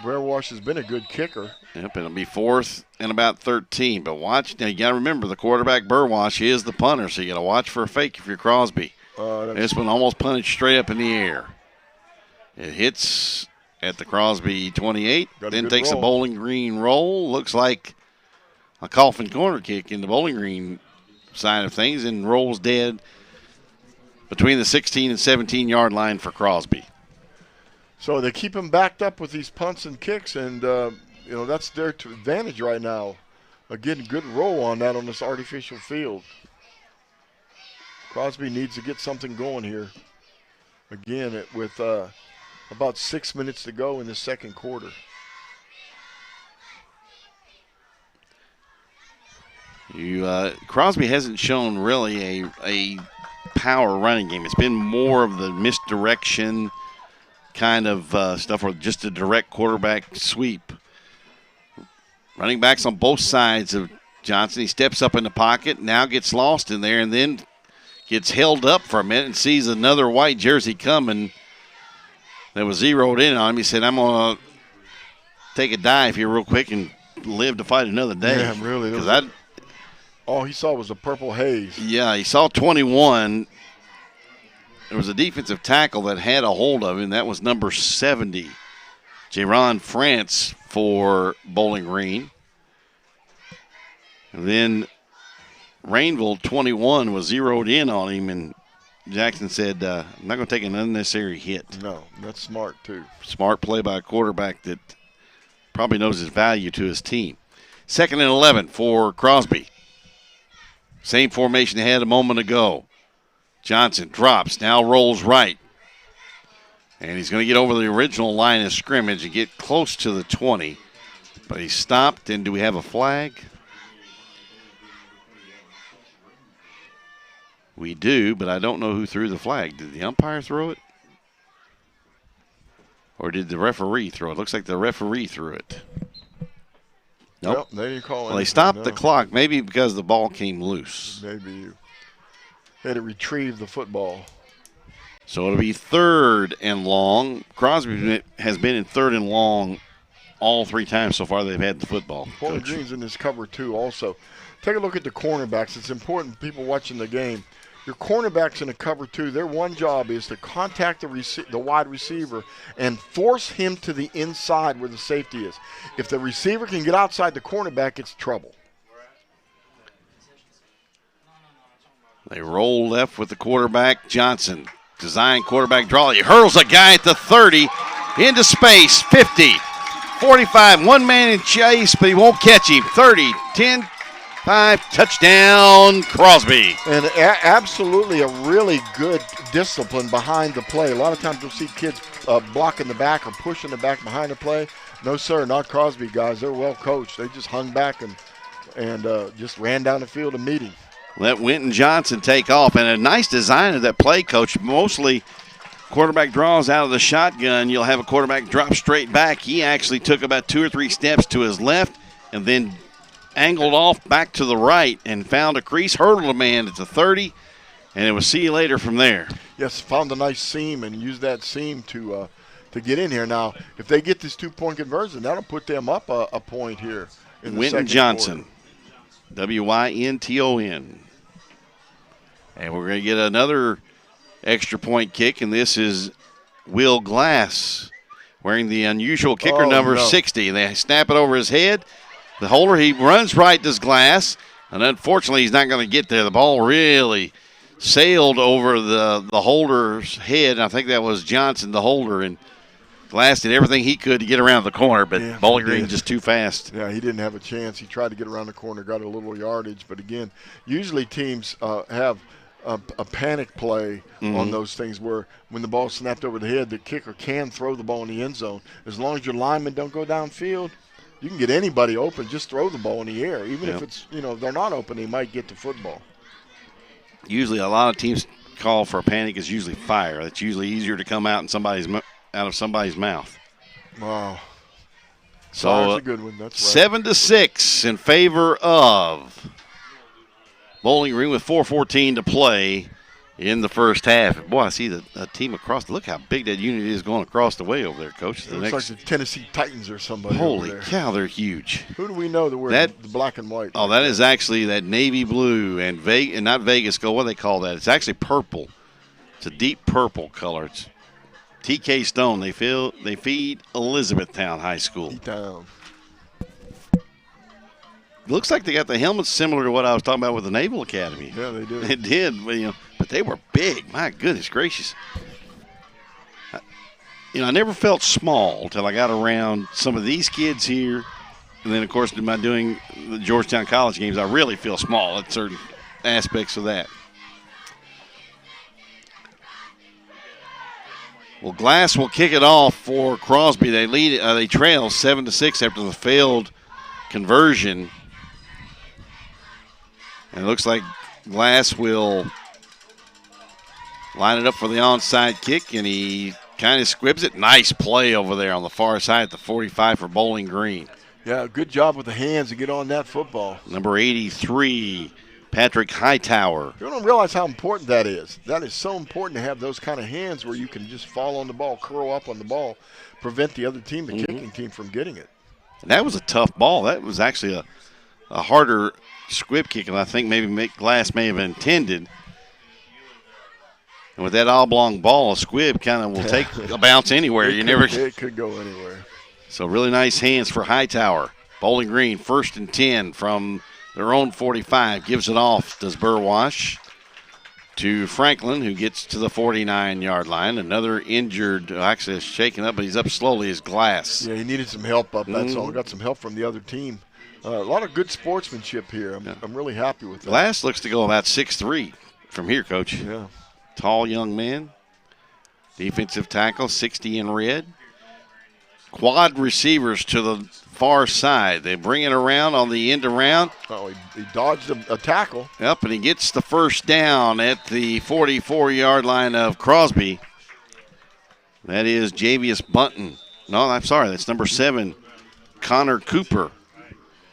Burwash has been a good kicker. Yep, it'll be 4th and about 13. But watch, now you got to remember the quarterback Burwash is the punter, so you got to watch for a fake if you're Crosby. This one almost punted straight up in the air. It hits at the Crosby 28, then takes a Bowling Green roll. Looks like a coffin corner kick in the Bowling Green side of things, and rolls dead between the 16 and 17-yard line for Crosby. So they keep him backed up with these punts and kicks, and that's their advantage right now. Again, good roll on that on this artificial field. Crosby needs to get something going here. Again, with about 6 minutes to go in the second quarter. Crosby hasn't shown really a power running game. It's been more of the misdirection kind of stuff, or just a direct quarterback sweep. Running backs on both sides of Johnson. He steps up in the pocket, now gets lost in there, and then gets held up for a minute and sees another white jersey coming that was zeroed in on him. He said, I'm going to take a dive here real quick and live to fight another day. Yeah, really. All he saw was a purple haze. Yeah, he saw 21. There was a defensive tackle that had a hold of him. That was number 70, Jaron France for Bowling Green. And then Rainville, 21, was zeroed in on him, and Jackson said, I'm not going to take an unnecessary hit. No, that's smart, too. Smart play by a quarterback that probably knows his value to his team. 2nd and 11 for Crosby. Same formation they had a moment ago. Johnson drops, now rolls right. And he's going to get over the original line of scrimmage and get close to the 20. But he stopped, and do we have a flag? We do, but I don't know who threw the flag. Did the umpire throw it? Or did the referee throw it? Looks like the referee threw it. Nope. Well, they didn't call anything. Well, they stopped the clock, maybe because the ball came loose. Maybe you had to retrieve the football. So it'll be 3rd and long. Crosby has been in 3rd and long all 3 times so far they've had the football. Bowling Green's in this cover, too, also. Take a look at the cornerbacks. It's important, people watching the game. Your cornerbacks in a cover 2, their one job is to contact the wide receiver and force him to the inside where the safety is. If the receiver can get outside the cornerback, it's trouble. They roll left with the quarterback, Johnson. Design quarterback draw. He hurls a guy at the 30 into space, 50, 45. One man in chase, but he won't catch him. 30, 10, 5, touchdown, Crosby. And absolutely a really good discipline behind the play. A lot of times you'll see kids blocking the back or pushing the back behind the play. No, sir, not Crosby guys. They're well coached. They just hung back and just ran down the field and meet him. Let Winton Johnson take off. And a nice design of that play, Coach. Mostly quarterback draws out of the shotgun, you'll have a quarterback drop straight back. He actually took about 2 or 3 steps to his left and then angled off back to the right and found a crease, hurdled a man at the 30, and it was see you later from there. Yes, found a nice seam and used that seam to get in here. Now, if they get this 2-point conversion, that'll put them up a point here in the Winton second Johnson, quarter. Winton. And we're going to get another extra point kick, and this is Will Glass wearing the unusual kicker number 60. They snap it over his head. The holder, he runs right to Glass, and unfortunately he's not going to get there. The ball really sailed over the holder's head. I think that was Johnson, the holder, and Glass did everything he could to get around the corner, but Bowling Green just too fast. Yeah, he didn't have a chance. He tried to get around the corner, got a little yardage, but again, usually teams have a panic play on those things where when the ball snapped over the head, the kicker can throw the ball in the end zone. As long as your linemen don't go downfield, you can get anybody open. Just throw the ball in the air. Even if it's, they're not open, they might get the football. Usually a lot of teams call for a panic is usually fire. That's usually easier to come out in out of somebody's mouth. Wow. So Fire's a good one. That's right. 7-6 in favor of Bowling Green with 4:14 to play in the first half. Boy, I see the team across. Look how big that unit is going across the way over there, Coach. It looks like the Tennessee Titans or somebody. Holy over there. cow, they're huge. Who do we know that wear the black and white? Oh, that is actually that navy blue and not Vegas gold. What do they call that? It's actually purple. It's a deep purple color. It's TK Stone. They feed Elizabethtown High School. T-Town. Looks like they got the helmets similar to what I was talking about with the Naval Academy. Yeah, they do. It did, but they were big. My goodness gracious. I never felt small until I got around some of these kids here. And then, of course, by doing the Georgetown College games, I really feel small at certain aspects of that. Well, Glass will kick it off for Crosby. They trail 7-6 after the failed conversion. And it looks like Glass will line it up for the onside kick, and he kind of squibs it. Nice play over there on the far side at the 45 for Bowling Green. Yeah, good job with the hands to get on that football. Number 83, Patrick Hightower. You don't realize how important that is. That is so important to have those kind of hands where you can just fall on the ball, curl up on the ball, prevent the other team, the kicking team, from getting it. And that was a tough ball. That was actually a harder squib kick than I think maybe Glass may have intended. And with that oblong ball, a squib kind of will take a bounce anywhere. It could go anywhere. So really nice hands for Hightower. Bowling Green, 1st and 10 from their own 45. Gives it off, does Burwash, to Franklin, who gets to the 49-yard line. Another injured, actually shaken up, but he's up slowly, is Glass. Yeah, he needed some help up, that's all. Got some help from the other team. A lot of good sportsmanship here. I'm really happy with that. Glass looks to go about 6'3" from here, Coach. Yeah. Tall young man. Defensive tackle, 60 in red. Quad receivers to the far side. They bring it around on the end around. Oh, he dodged a tackle. Yep, and he gets the first down at the 44-yard line of Crosby. That is Javius Bunton. No, I'm sorry, that's number 7, Connor Cooper.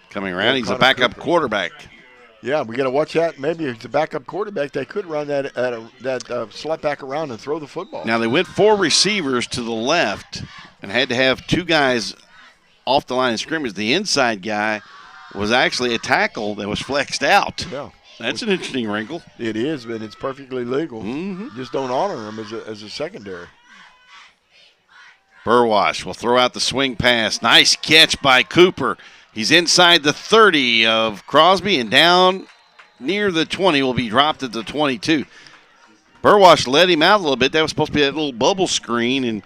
Coming around, he's a backup quarterback. Yeah, we got to watch that. Maybe if it's a backup quarterback, they could run that slot back around and throw the football. Now, they went 4 receivers to the left and had to have 2 guys off the line of scrimmage. The inside guy was actually a tackle that was flexed out. Yeah. That's an interesting wrinkle. It is, but it's perfectly legal. Just don't honor him as a secondary. Burwash will throw out the swing pass. Nice catch by Cooper. He's inside the 30 of Crosby and down near the 20, will be dropped at the 22. Burwash let him out a little bit. That was supposed to be that little bubble screen, and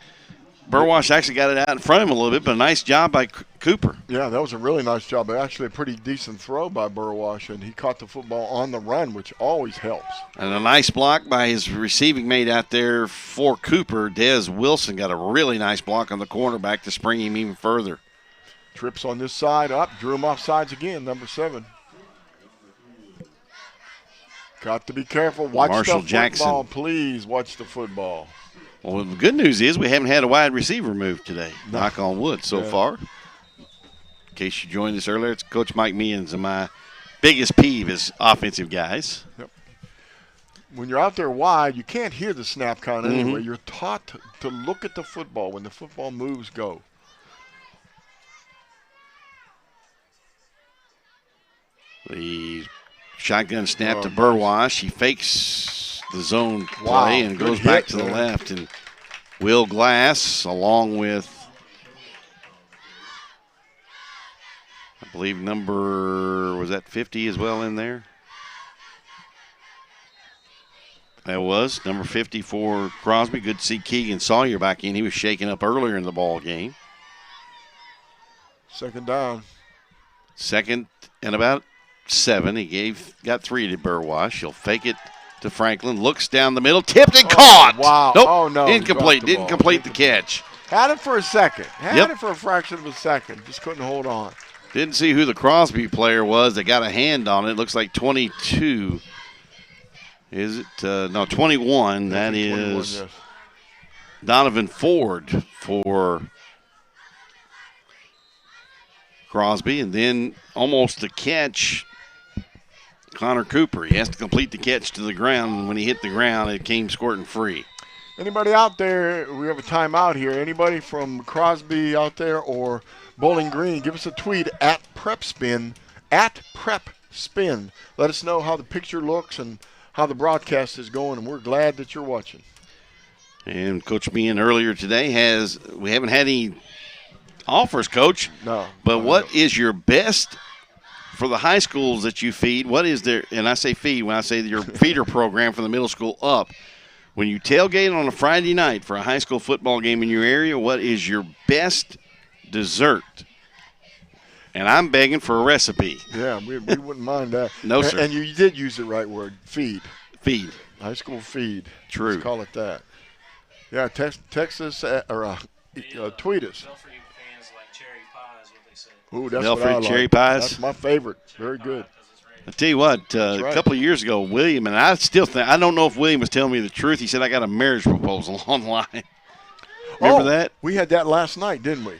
Burwash actually got it out in front of him a little bit, but a nice job by Cooper. Yeah, that was a really nice job. Actually, a pretty decent throw by Burwash, and he caught the football on the run, which always helps. And a nice block by his receiving mate out there for Cooper. Dez Wilson got a really nice block on the cornerback to spring him even further. Trips on this side up, drew him off sides again, number 7. Got to be careful. Watch Marshall the Jackson. football, please. Watch the football. Well, the good news is we haven't had a wide receiver move today. No. Knock on wood so far. In case you joined us earlier, it's Coach Mike Meehan's and my biggest peeve is offensive guys. Yep. When you're out there wide, you can't hear the snap count anyway. You're taught to look at the football when the football moves go. The shotgun snap to Burwash. He fakes the zone play and goes back to the left. And Will Glass, along with, I believe, was that 50 as well in there? That was number 50 for Crosby. Good to see Keegan Sawyer back in. He was shaken up earlier in the ball game. Second down. Second and about 7. He got 3 to Burwash. He'll fake it to Franklin. Looks down the middle. Tipped and caught. Wow. Nope. Oh, no. Incomplete. Didn't complete the catch. Had it for a second. Had it for a fraction of a second. Just couldn't hold on. Didn't see who the Crosby player was that got a hand on it. Looks like 22. Is it? No, 21. That is 21, yes. Donovan Ford for Crosby. And then almost the catch, Connor Cooper. He has to complete the catch to the ground. And when he hit the ground, it came squirting free. Anybody out there? We have a timeout here. Anybody from Crosby out there or Bowling Green, give us a tweet at PrepSpin, at PrepSpin. Let us know how the picture looks and how the broadcast is going, and we're glad that you're watching. And Coach Meehan earlier today we haven't had any offers, Coach. No. But what is your best for the high schools that you feed? What is there, and I say feed when I say your feeder program from the middle school up. When you tailgate on a Friday night for a high school football game in your area, what is your best dessert? And I'm begging for a recipe. Yeah, we wouldn't mind that. No, sir. And you did use the right word, feed. Feed. High school feed. True. Let's call it that. Yeah, text us or tweet us. Ooh, that's what I like. Cherry pies. That's my favorite. Very good. I tell you what, a couple of years ago, William, and I still think, I don't know if William was telling me the truth. He said, I got a marriage proposal online. Remember that? We had that last night, didn't we?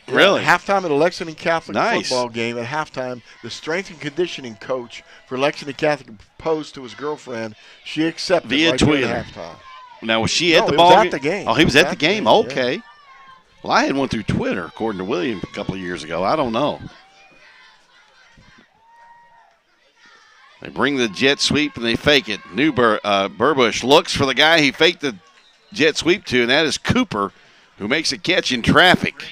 Really? Halftime at a Lexington Catholic Nice. football game. At halftime, the strength and conditioning coach for Lexington Catholic proposed to his girlfriend. She accepted Via right Twitter. there at halftime. Now, was she at the he ball was game? at the game. Oh, he was at the game? Okay. Yeah. Well, I had one through Twitter, according to William, a couple of years ago. I don't know. They bring the jet sweep and they fake it. Burbush looks for the guy he faked the jet sweep to, and that is Cooper, who makes a catch in traffic.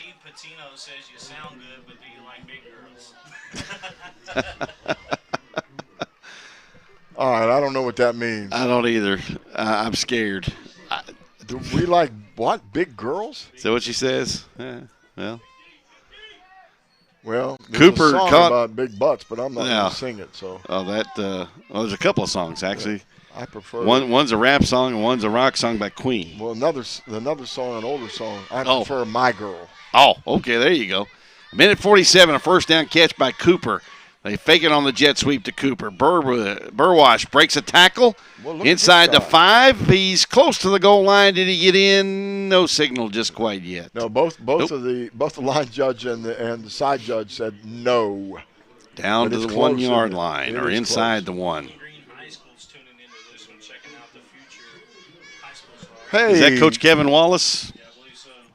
All right, I don't know what that means. I don't either. I'm scared. Do we like what? Big girls? Is that what she says? Well, there's Cooper a song caught about big butts, but I'm not going to sing it. So. There's a couple of songs actually. I prefer one's a rap song and one's a rock song by Queen. Well, another song, an older song. I prefer My Girl. Oh, okay, there you go. Minute 47, a first down catch by Cooper. They fake it on the jet sweep to Cooper. Burwash breaks a tackle inside the 5. He's close to the goal line. Did he get in? No signal just quite yet. No, both the line judge and the side judge said no. Down to the 1 yard line or inside the 1. Hey, is that Coach Kevin Wallace?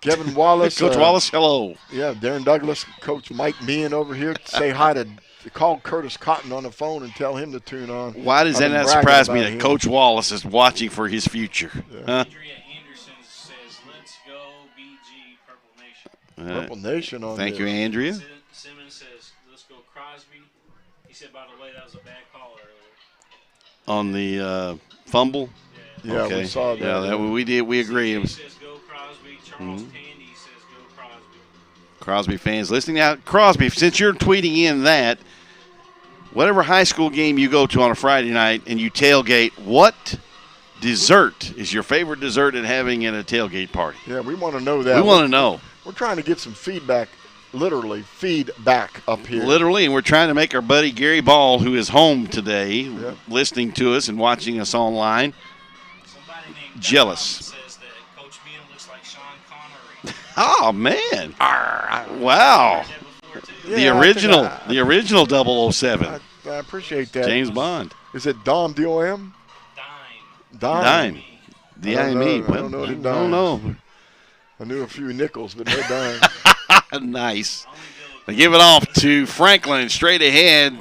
Kevin Wallace. Coach Wallace, hello. Yeah, Darren Douglas, Coach Mike Meehan over here. Say hi to call Curtis Cotton on the phone and tell him to tune on. Why does that not surprise me that Coach Wallace is watching for his future? Yeah. Huh? Andrea Anderson says, "Let's go, BG Purple Nation." Purple Nation on Thank you, Andrea. Simmons says, "Let's go, Crosby." He said, by the way, that was a bad call earlier. On the fumble? Yeah, okay. We saw that. Yeah, we did. We agree. He says, go, Crosby. Charles Tandy says, go, Crosby. Crosby fans listening. Now, Crosby, since you're tweeting in that, whatever high school game you go to on a Friday night and you tailgate, what dessert is your favorite dessert at having at a tailgate party? Yeah, we want to know that. We want to know. We're trying to get some feedback, literally feedback up here. Literally, and we're trying to make our buddy Gary Ball, who is home today, listening to us and watching us online. Somebody named jealous. Says that Coach Beam looks like Sean Connery. Oh, man. Wow. The original 007. I appreciate that. James Bond. Is it Dom, D-O-M? Dime. D-I-M-E. I don't know what it I don't know. I knew a few nickels, but no dime. Nice. They give it off to Franklin, straight ahead.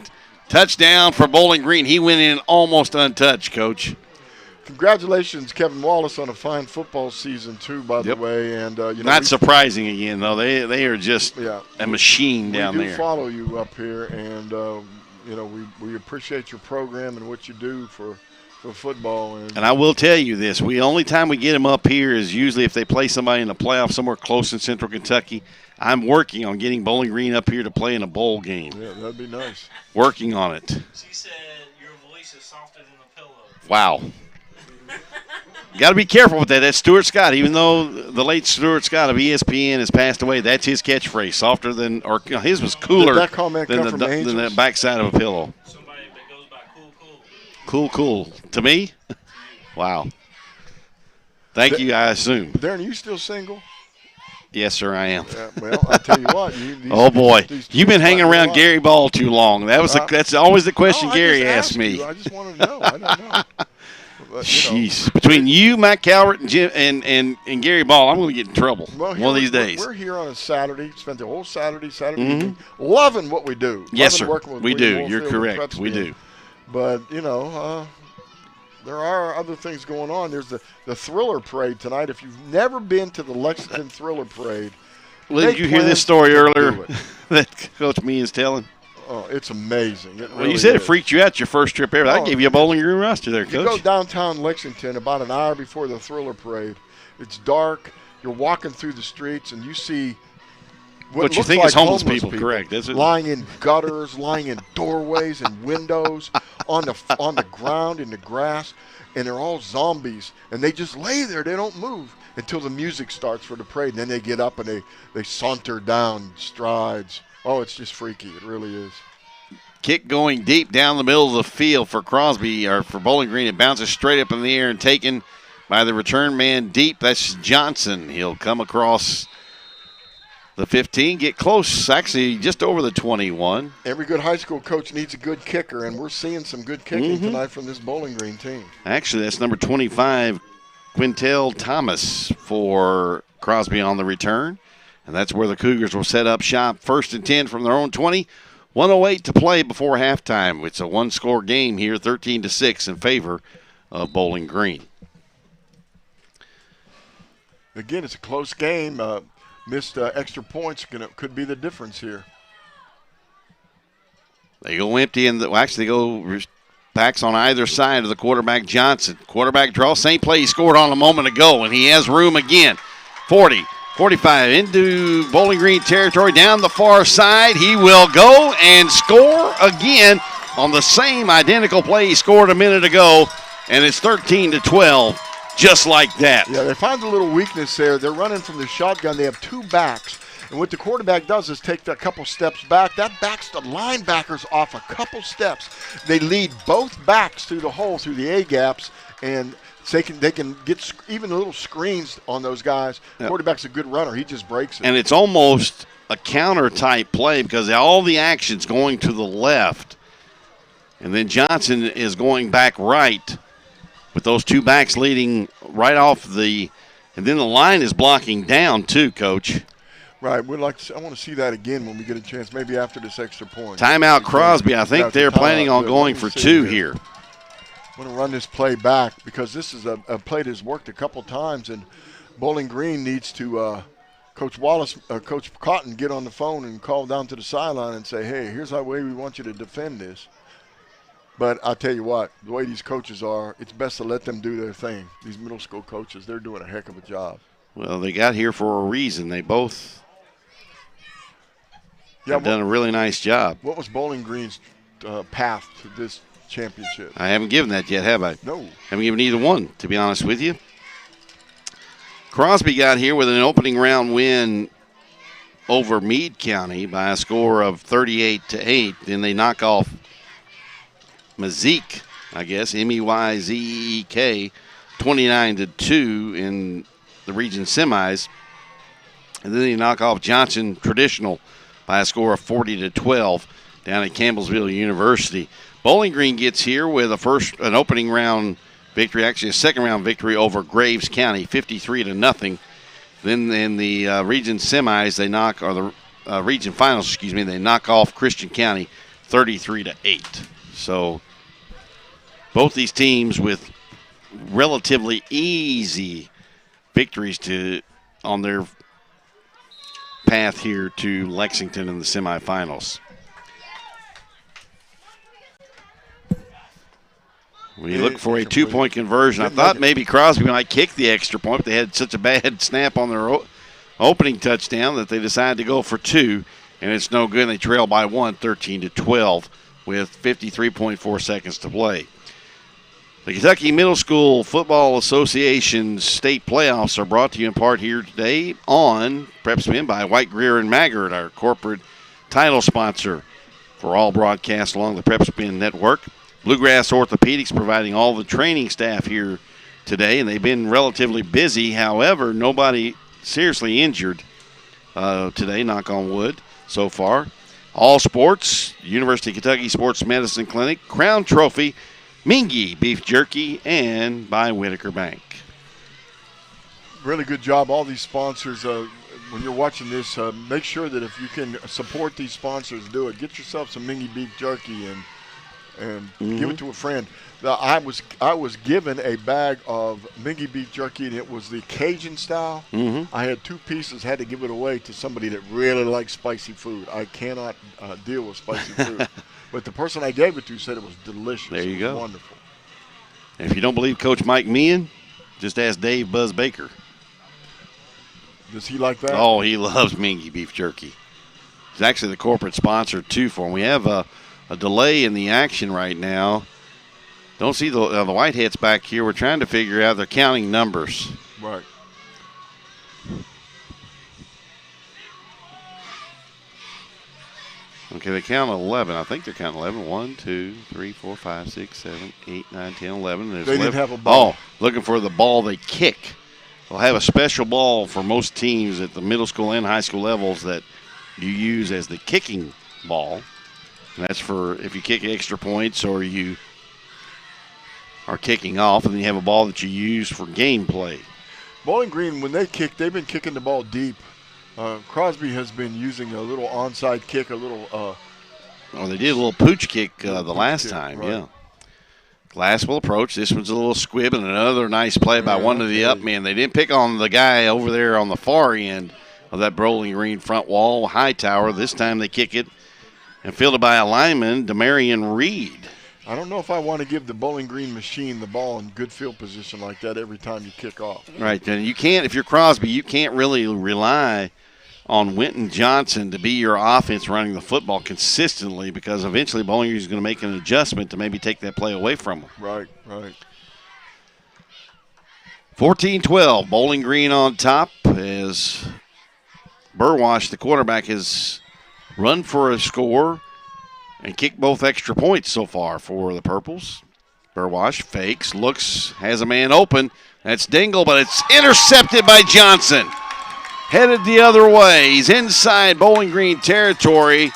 Touchdown for Bowling Green. He went in almost untouched, Coach. Congratulations, Kevin Wallace, on a fine football season, too, by the way. And Not surprising again, though. They are just a machine down there. We do follow you up here, and, we appreciate your program and what you do for football. And I will tell you this. The only time we get them up here is usually if they play somebody in the playoff somewhere close in Central Kentucky. I'm working on getting Bowling Green up here to play in a bowl game. Yeah, that'd be nice. Working on it. She said your voice is softer than a pillow. Wow. You got to be careful with that. That's Stuart Scott. Even though the late Stuart Scott of ESPN has passed away, that's his catchphrase. Softer than, or his was cooler Did that comment come from than the backside of a pillow. Somebody that goes by cool. Cool. To me? Wow. Thank you, I assume. Darren, are you still single? Yes, sir, I am. Well, I tell you what. Oh boy, you've been hanging around Gary Ball too long. That's always the question Gary asked me. I just want to know. I don't know. But, Jeez, between you, Matt Calvert, and Jim and Gary Ball, I'm going to get in trouble one of these days. We're here on a Saturday. Spent the whole Saturday evening, loving what we do. Yes, sir. We do. You're correct. We do. But there are other things going on. There's the Thriller Parade tonight. If you've never been to the Lexington Thriller Parade, did you hear this story earlier that Coach Me is telling? Oh, it's amazing. It Well, you said it freaked you out your first trip ever. I gave you a Bowling Green roster there, Coach. You go downtown Lexington about an hour before the Thriller Parade. It's dark. You're walking through the streets, and you see what you think is homeless people. Correct. Lying in gutters, lying in doorways and windows, on the ground, in the grass, and they're all zombies. And they just lay there. They don't move until the music starts for the parade. And then they get up and they saunter down strides. Oh, it's just freaky. It really is. Kick going deep down the middle of the field for Crosby, or for Bowling Green. It bounces straight up in the air and taken by the return man deep. That's Johnson. He'll come across the 15, get close, actually just over the 21. Every good high school coach needs a good kicker, and we're seeing some good kicking tonight from this Bowling Green team. Actually, that's number 25, Quintel Thomas, for Crosby on the return. And that's where the Cougars will set up shop. 1st and 10 from their own 20. 1:08 to play before halftime. It's a one-score game here, 13-6 in favor of Bowling Green. Again, it's a close game. Missed extra points could be the difference here. They go empty, and they go backs on either side of the quarterback, Johnson. Quarterback draw, same play he scored on a moment ago, and he has room again. 40, 45, into Bowling Green territory, down the far side. He will go and score again on the same identical play he scored a minute ago, and it's 13-12. Just like that. Yeah, they find a little weakness there. They're running from the shotgun. They have two backs. And what the quarterback does is take a couple steps back. That backs the linebackers off a couple steps. They lead both backs through the hole, through the A-gaps, and they can get even little screens on those guys. Yep. Quarterback's a good runner. He just breaks it. And it's almost a counter-type play because all the action's going to the left. And then Johnson is going back right, with those two backs leading right off and then the line is blocking down too, Coach. Right. I want to see that again when we get a chance, maybe after this extra point. Timeout Crosby. I think they're planning on going for two here. I'm going to run this play back because this is a play that's worked a couple times, and Bowling Green needs to Coach Wallace, Coach Cotton, get on the phone and call down to the sideline and say, hey, here's the way we want you to defend this. But I'll tell you what, the way these coaches are, it's best to let them do their thing. These middle school coaches, they're doing a heck of a job. Well, they got here for a reason. They both have done a really nice job. What was Bowling Green's path to this championship? I haven't given that yet, have I? No. Haven't given either one, to be honest with you. Crosby got here with an opening round win over Meade County by a score of 38-8. Then they knock off Mezek, I guess, Meyzeek, 29-2 in the region semis. And then they knock off Johnson Traditional by a score of 40-12 down at Campbellsville University. Bowling Green gets here with an opening round victory, actually a second round victory over Graves County, 53-0. Then in the region semis, the region finals, they knock off Christian County 33-8. So both these teams with relatively easy victories on their path here to Lexington in the semifinals. We look for a 2-point conversion. I thought maybe Crosby might kick the extra point, but they had such a bad snap on their opening touchdown that they decided to go for 2, and it's no good. They trail by 1, 13-12, with 53.4 seconds to play. The Kentucky Middle School Football Association state playoffs are brought to you in part here today on PrepSpin by White, Greer, and Maggard, our corporate title sponsor for all broadcasts along the PrepSpin network. Bluegrass Orthodontics providing all the training staff here today, and they've been relatively busy. However, nobody seriously injured today, knock on wood, so far. All sports, University of Kentucky Sports Medicine Clinic, Crown Trophy, Mingy Beef Jerky, and by Whitaker Bank. Really good job, all these sponsors. When you're watching this, make sure that if you can support these sponsors, do it. Get yourself some Mingy Beef Jerky and give it to a friend. I was given a bag of Mingy Beef Jerky, and it was the Cajun style. I had 2 pieces, had to give it away to somebody that really likes spicy food. I cannot deal with spicy food. But the person I gave it to said it was delicious. There you go. Wonderful. And if you don't believe Coach Mike Meehan, just ask Dave Buzz Baker. Does he like that? Oh, he loves Mingy Beef Jerky. He's actually the corporate sponsor, too, for him. We have a delay in the action right now. Don't see the Whiteheads back here. We're trying to figure out. They're counting numbers. Right. Okay, they count 11. I think they're counting 11. 1, 2, 3, 4, 5, 6, 7, 8, 9, 10, 11. There's they 11. didn't have a ball. Oh, looking for the ball they kick. They'll have a special ball for most teams at the middle school and high school levels that you use as the kicking ball. And that's for if you kick extra points or you are kicking off, and then you have a ball that you use for gameplay. Bowling Green, when they kick, they've been kicking the ball deep. Crosby has been using a little onside kick, a little. They did a little pooch kick the last time, right. yeah. Glass will approach. This one's a little squib, and another nice play by one of the up men. They didn't pick on the guy over there on the far end of that Bowling Green front wall, Hightower. This time they kick it and fielded by a lineman, Demarion Reed. I don't know if I want to give the Bowling Green machine the ball in good field position like that every time you kick off. Right, then you can't, if you're Crosby, you can't really rely on Winton Johnson to be your offense running the football consistently, because eventually Bowling Green is going to make an adjustment to maybe take that play away from them. Right, right. 14-12, Bowling Green on top as Burwash, the quarterback, has run for a score and kicked both extra points so far for the Purples. Burwash fakes, looks, has a man open. That's Dingle, but it's intercepted by Johnson. Headed the other way. He's inside Bowling Green territory.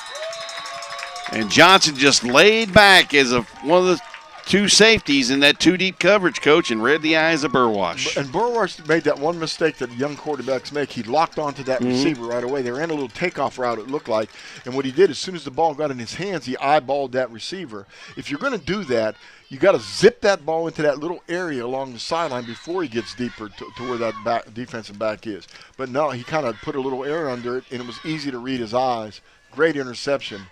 And Johnson just laid back as one of the 2 safeties in that 2-deep coverage, Coach, and read the eyes of Burwash. And Burwash made that one mistake that young quarterbacks make. He locked onto that receiver right away. They ran a little takeoff route, it looked like. And what he did, as soon as the ball got in his hands, he eyeballed that receiver. If you're going to do that, you got to zip that ball into that little area along the sideline before he gets deeper to where that defensive back is. But no, he kind of put a little air under it, and it was easy to read his eyes. Great interception.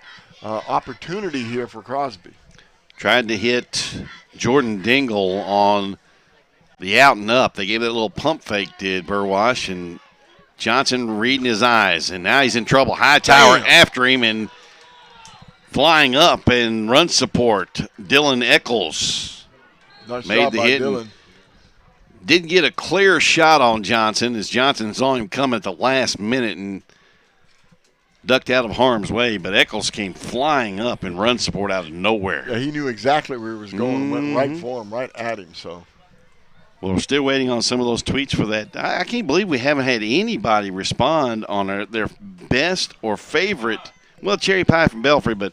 Opportunity here for Crosby. Tried to hit Jordan Dingle on the out and up. They gave that little pump fake, did Burwash, and Johnson reading his eyes. And now he's in trouble. Hightower after him and flying up and run support. Dylan Eccles nice made job the by hit. Dylan. Didn't get a clear shot on Johnson as Johnson saw him come at the last minute and ducked out of harm's way, but Eccles came flying up and run support out of nowhere. Yeah, he knew exactly where he was going and went right for him, right at him. So Well, we're still waiting on some of those tweets for that. I can't believe we haven't had anybody respond on their best or favorite. Well, Cherry Pie from Belfry, but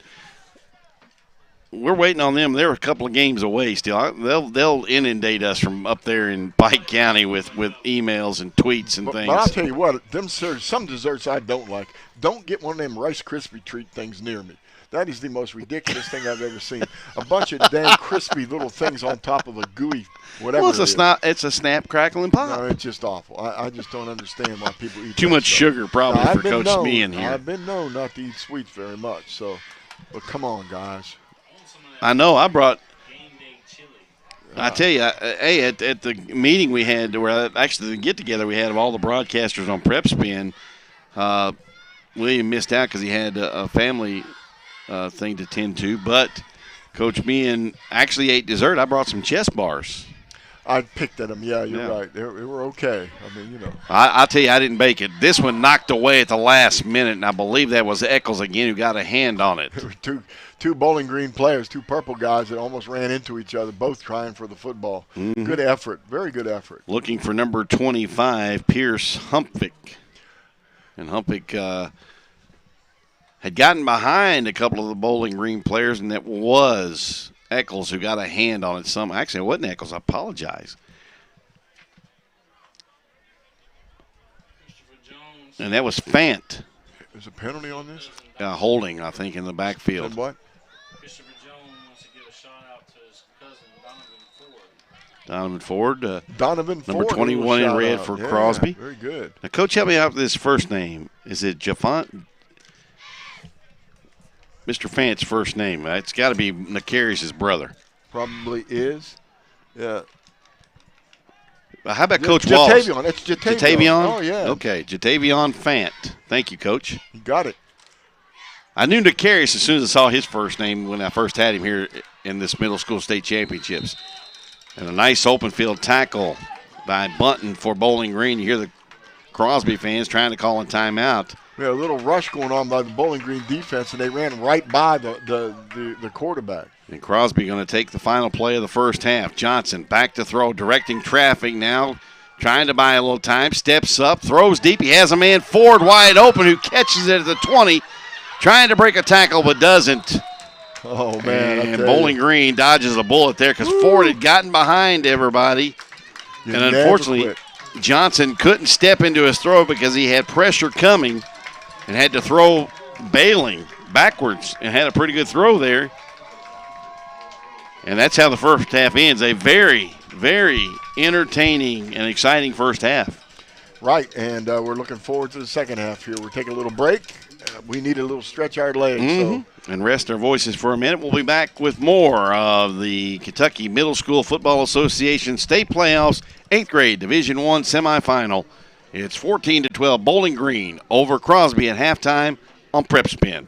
we're waiting on them. They're a couple of games away still. They'll inundate us from up there in Pike County with emails and tweets and things. But I'll tell you what, some desserts I don't like. Don't get one of them Rice Krispie treat things near me. That is the most ridiculous thing I've ever seen. A bunch of damn crispy little things on top of a gooey whatever. Well, it's a snap, crackle, and pop. No, it's just awful. I just don't understand why people eat too much sugar probably for Coach Meehan here. I've been known not to eat sweets very much. So, but come on, guys. I know. I brought. I tell you, hey, at the meeting we had, where actually the get together we had of all the broadcasters on PrepSpin, William missed out because he had a family thing to tend to, but Coach Meehan actually ate dessert. I brought some chess bars. I picked at them. Yeah, you're right. They were okay. I mean, I'll tell you, I didn't bake it. This one knocked away at the last minute, and I believe that was Eccles again who got a hand on it. Two Bowling Green players, two purple guys that almost ran into each other, both trying for the football. Mm-hmm. Good effort. Very good effort. Looking for number 25, Pierce Humpvick. And Humpvick had gotten behind a couple of the Bowling Green players, and that was Eccles who got a hand on it. Actually, it wasn't Eccles. I apologize. And that was Fant. There's a penalty on this? Holding, I think, in the backfield. And what? Christopher Jones wants to give a shout out to his cousin, Donovan Ford. Donovan Ford. Number 21 in red for Crosby. Very good. Now, Coach, help me out with this first name. Is it Jafont? Mr. Fant's first name. It's got to be Nakarius' brother. Probably is. Yeah. How about Coach Wallace? Jatavion. It's Jatavion. Oh, yeah. Okay, Jatavion Fant. Thank you, Coach. You got it. I knew Nakarius as soon as I saw his first name when I first had him here in this middle school state championships. And a nice open field tackle by Bunton for Bowling Green. You hear the Crosby fans trying to call a timeout. We had a little rush going on by the Bowling Green defense, and they ran right by the quarterback. And Crosby going to take the final play of the first half. Johnson back to throw, directing traffic now, trying to buy a little time. Steps up, throws deep. He has a man Ford wide open who catches it at the 20, trying to break a tackle but doesn't. Oh, man. And Bowling Green dodges a bullet there because Ford had gotten behind everybody. And unfortunately, Johnson couldn't step into his throw because he had pressure coming and had to throw bailing backwards and had a pretty good throw there. And that's how the first half ends. A very, very entertaining and exciting first half. Right, and we're looking forward to the second half here. We're taking a little break. We need a little stretch our legs. So. And rest our voices for a minute. We'll be back with more of the Kentucky Middle School Football Association State Playoffs 8th grade Division I semifinal. It's 14-12 Bowling Green over Crosby at halftime on PrepSpin.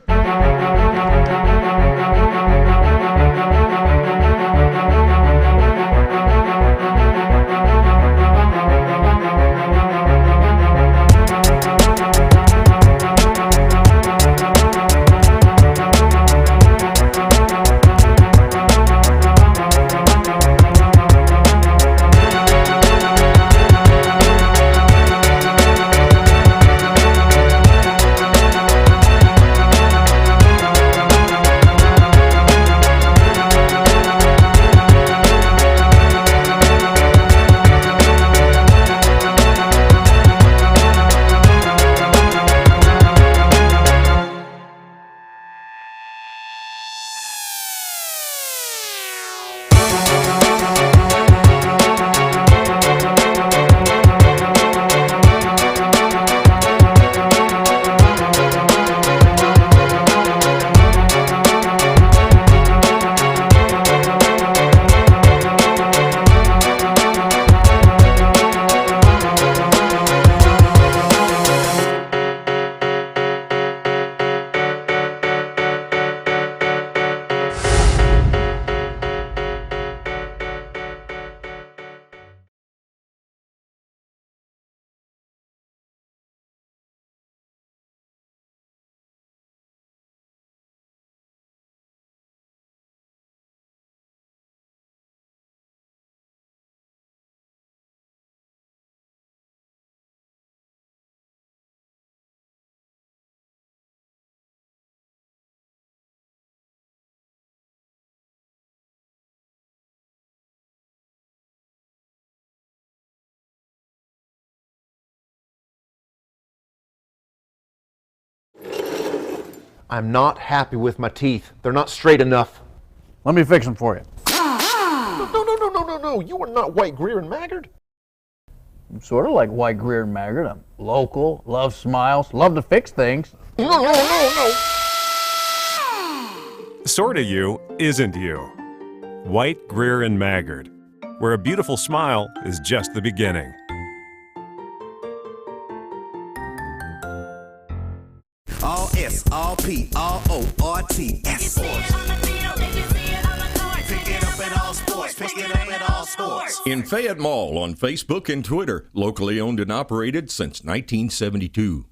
I'm not happy with my teeth. They're not straight enough. Let me fix them for you. No. You are not White, Greer, and Maggard. I'm sort of like White, Greer, and Maggard. I'm local, love smiles, love to fix things. No. Sorta you isn't you. White, Greer, and Maggard, where a beautiful smile is just the beginning. All S, all P, all O, R, T, S. Pick it up at all sports. Pick it up at all sports. In Fayette Mall on Facebook and Twitter, locally owned and operated since 1972.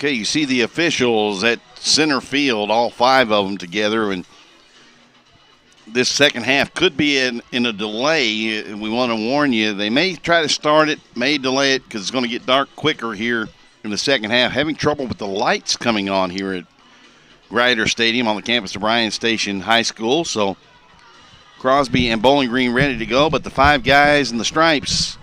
Okay, you see the officials at center field, all 5 of them together, and this second half could be in a delay. We want to warn you, they may try to start it, may delay it because it's going to get dark quicker here in the second half. Having trouble with the lights coming on here at Greer Stadium on the campus of Bryan Station High School. So Crosby and Bowling Green ready to go, but the 5 guys in the stripes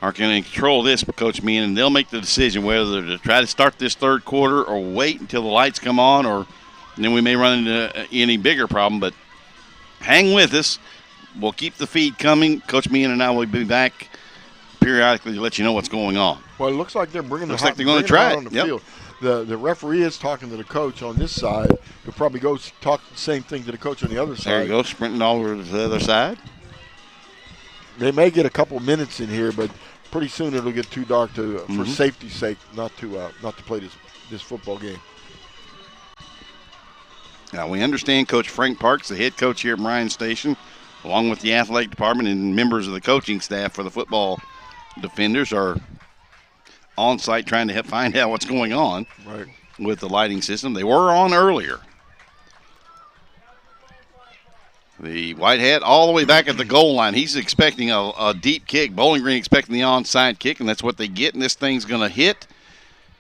are going to control this, Coach Meehan, and they'll make the decision whether to try to start this third quarter or wait until the lights come on, or then we may run into any bigger problem. But hang with us. We'll keep the feed coming. Coach Meehan and I will be back periodically to let you know what's going on. Well, it looks like they're bringing looks like they're going to try it on the field. The referee is talking to the coach on this side. He'll probably go talk the same thing to the coach on the other side. There you go, sprinting all over to the other side. They may get a couple minutes in here, but pretty soon it'll get too dark for safety's sake not to play this football game. Now, we understand Coach Frank Parks, the head coach here at Bryan Station, along with the athletic department and members of the coaching staff for the football defenders, are on site trying to find out what's going on with the lighting system. They were on earlier. The white hat all the way back at the goal line. He's expecting a deep kick. Bowling Green expecting the onside kick, and that's what they get. And this thing's going to hit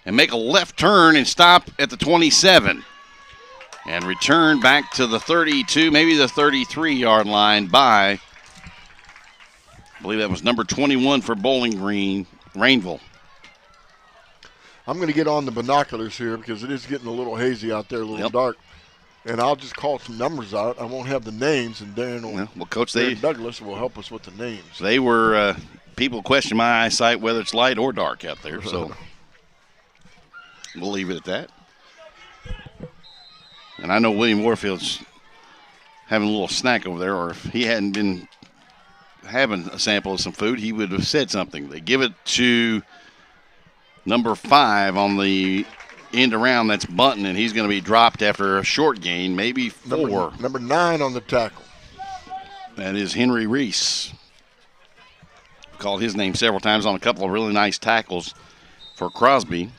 and make a left turn and stop at the 27 and return back to the 32, maybe the 33-yard line by, I believe that was number 21 for Bowling Green, Rainville. I'm going to get on the binoculars here because it is getting a little hazy out there, a little dark. And I'll just call some numbers out. I won't have the names, and Darren Coach Douglas will help us with the names. They were people question my eyesight whether it's light or dark out there, so we'll leave it at that. And I know William Warfield's having a little snack over there, or if he hadn't been having a sample of some food, he would have said something. They give it to number 5 on the end around, that's Bunton, and he's going to be dropped after a short gain, maybe 4. Number 9 on the tackle. That is Henry Reese. Called his name several times on a couple of really nice tackles for Crosby.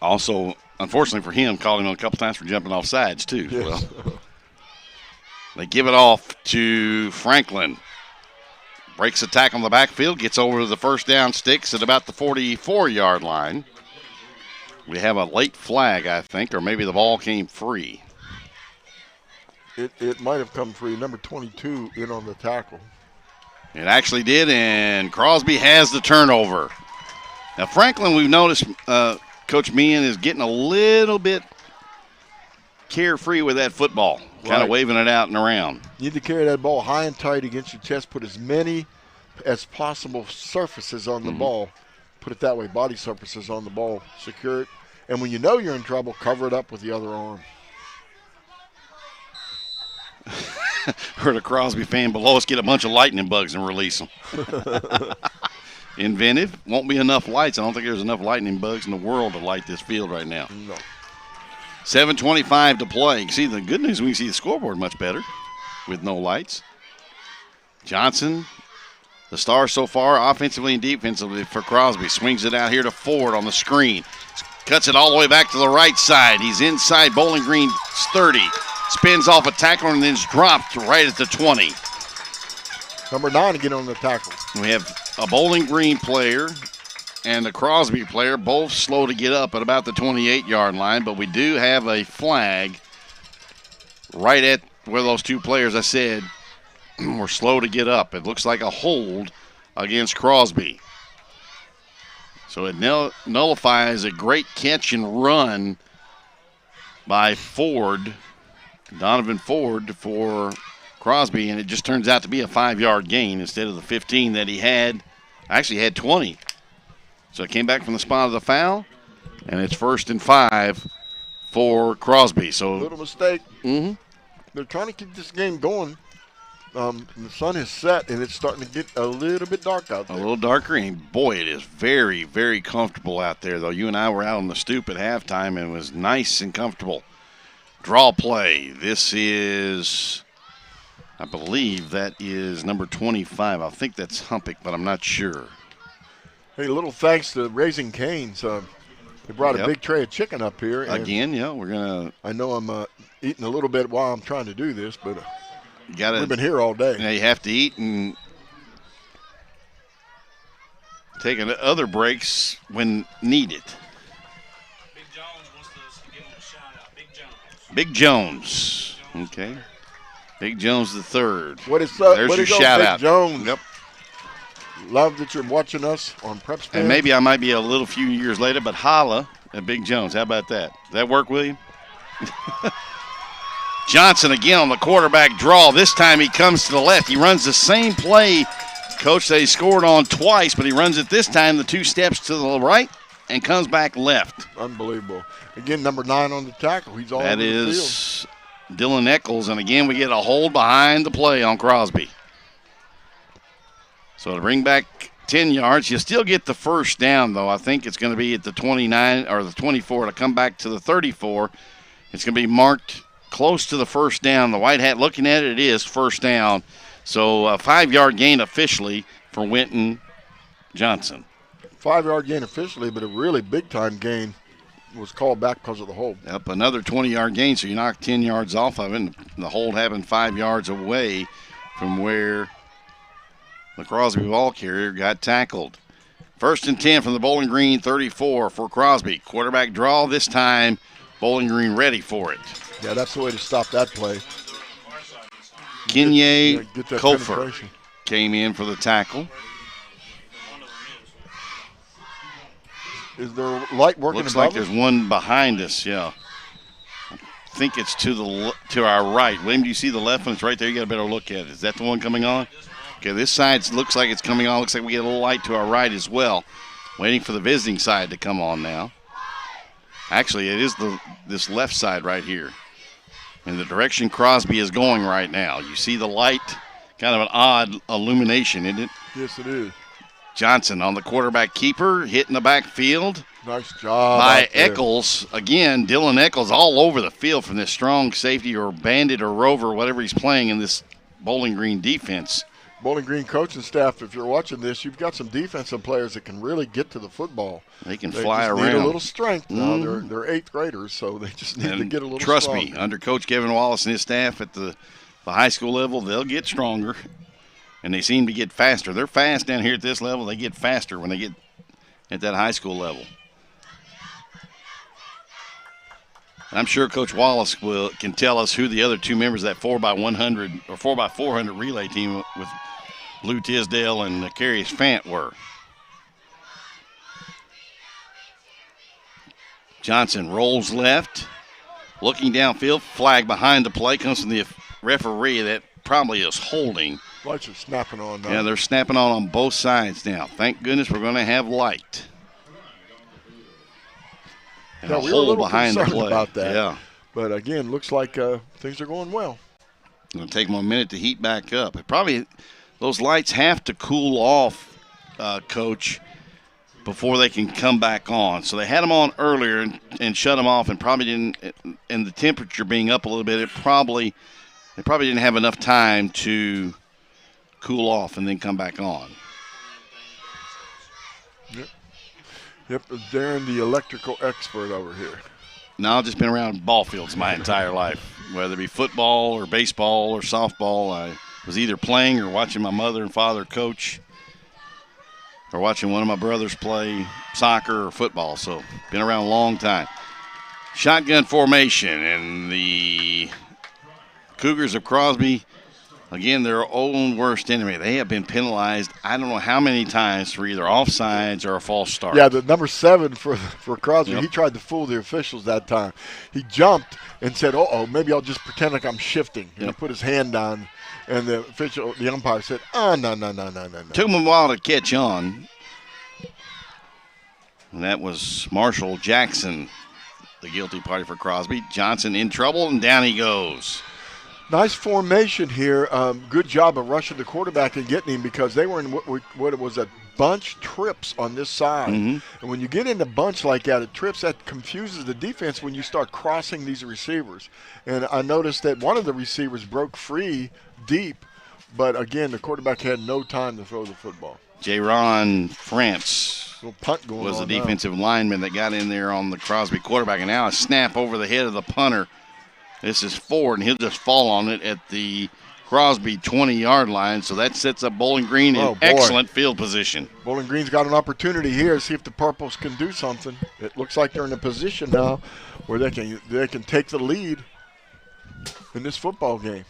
Also, unfortunately for him, called him a couple times for jumping off sides too. Yes. Well, they give it off to Franklin. Breaks attack on the backfield, gets over to the first down sticks at about the 44-yard line. We have a late flag, I think, or maybe the ball came free. It might have come free. Number 22 in on the tackle. It actually did, and Crosby has the turnover. Now, Franklin, we've noticed Coach Meehan is getting a little bit carefree with that football, kind of waving it out and around. You need to carry that ball high and tight against your chest, put as many as possible surfaces on the ball. Put it that way, body surfaces on the ball, secure it. And when you know you're in trouble, cover it up with the other arm. Heard a Crosby fan below us get a bunch of lightning bugs and release them. Inventive. Won't be enough lights. I don't think there's enough lightning bugs in the world to light this field right now. No. 7:25 to play. See, the good news, we can see the scoreboard much better with no lights. Johnson, the star so far, offensively and defensively for Crosby. Swings it out here to Ford on the screen. Cuts it all the way back to the right side. He's inside Bowling Green's 30. Spins off a tackle and then is dropped right at the 20. Number 9 again on the tackle. We have a Bowling Green player and a Crosby player, both slow to get up at about the 28-yard line, but we do have a flag right at where those two players, I said, were slow to get up. It looks like a hold against Crosby. So it nullifies a great catch and run by Ford, Donovan Ford, for Crosby, and it just turns out to be a 5-yard gain instead of the 15 that he had. Actually had 20. So it came back from the spot of the foul, and it's 1st and 5 for Crosby. So little mistake. They're trying to keep this game going. The sun is set, and it's starting to get a little bit dark out there. A little darker, and boy, it is very, very comfortable out there, though. You and I were out on the stoop at halftime, and it was nice and comfortable. Draw play. This is, I believe that is number 25. I think that's Humpick, but I'm not sure. Hey, little thanks to Raising Cane's. They brought a big tray of chicken up here. Again, yeah, we're going to. I know I'm eating a little bit while I'm trying to do this, but we've been here all day. Yeah, you have to eat and take other breaks when needed. Big Jones wants to give him a shout out. Big Jones. Big Jones. Okay. Big Jones the third. What is up? There's Way your to go, shout Big out. Jones. Yep. Love that you're watching us on PrepSpin. And maybe I might be a little few years later, but holla at Big Jones. How about that? Does that work, William? Johnson again on the quarterback draw. This time he comes to the left. He runs the same play, Coach, that he scored on twice, but he runs it this time the 2 steps to the right and comes back left. Unbelievable. Again, number 9 on the tackle. He's all over the field. That is Dylan Eccles, and again we get a hold behind the play on Crosby. So to bring back 10 yards, you still get the first down, though. I think it's going to be at the 29 or the 24 to come back to the 34. It's going to be marked close to the first down. The white hat looking at it, it is first down. So a 5-yard gain officially for Winton Johnson. 5-yard gain officially, but a really big-time gain was called back because of the hold. Yep, another 20-yard gain, so you knock 10 yards off of it. And the hold happened 5 yards away from where the Crosby ball carrier got tackled. 1st and 10 from the Bowling Green 34 for Crosby. Quarterback draw this time. Bowling Green ready for it. Yeah, that's the way to stop that play. Kenye Get that Kofer penetration. came in for the tackle. Is there light working Looks above like there's one behind us, yeah. I think it's to our right. William, do you see the left one? It's right there. You got a better look at it. Is that the one coming on? Okay, this side looks like it's coming on. Looks like we get a little light to our right as well. Waiting for the visiting side to come on now. Actually, it is this left side right here. In the direction Crosby is going right now. You see the light, kind of an odd illumination, isn't it? Yes, it is. Johnson on the quarterback keeper, hitting the backfield. Nice job By Eccles. Again, Dylan Eccles all over the field from this strong safety or bandit or rover, whatever he's playing in this Bowling Green defense. Bowling Green coaching staff, if you're watching this, you've got some defensive players that can really get to the football. They can fly just around. Need a little strength. Now they're 8th graders, so they just need to get a little trust stronger. me, under Coach Kevin Wallace and his staff at the high school level, they'll get stronger, and they seem to get faster. They're fast down here at this level. They get faster when they get at that high school level. I'm sure Coach Wallace can tell us who the other 2 members of that 4x100 or 4x400 relay team with Lou Tisdale and Carius Fant were. Johnson rolls left, looking downfield, flag behind the play, comes from the referee. That probably is holding. Lights are snapping on now. Yeah, they're snapping on both sides now. Thank goodness we're going to have light. And Yeah, a we were a hole little behind the concerned play. about that. Yeah. But again, looks like things are going well. It'll take them a minute to heat back up. Those lights have to cool off, Coach, before they can come back on. So they had them on earlier and shut them off, and probably didn't. And the temperature being up a little bit, they probably didn't have enough time to cool off and then come back on. Yep, Darren, the electrical expert over here. No, I've just been around ball fields my entire life, whether it be football or baseball or softball. I was either playing or watching my mother and father coach or watching one of my brothers play soccer or football. So been around a long time. Shotgun formation, and the Cougars of Crosby, again, their own worst enemy. They have been penalized, I don't know how many times, for either offsides or a false start. Yeah, the number 7 for Crosby, Yep. He tried to fool the officials that time. He jumped and said, maybe I'll just pretend like I'm shifting. And he put his hand down, and the umpire said, no. Took him a while to catch on. And that was Marshall Jackson, the guilty party for Crosby. Johnson in trouble, and down he goes. Nice formation here. Good job of rushing the quarterback and getting him, because they were in what it was a bunch trips on this side. And when you get into bunch like that, it trips, that confuses the defense when you start crossing these receivers. And I noticed that one of the receivers broke free deep, but again, the quarterback had no time to throw the football. J-Ron France Little punt going was the on now. defensive lineman that got in there on the Crosby quarterback. And now a snap over the head of the punter. This is forward, and he'll just fall on it at the Crosby 20-yard line. So that sets up Bowling Green in excellent field position. Bowling Green's got an opportunity here. See if the Purples can do something. It looks like they're in a position now where they can take the lead in this football game.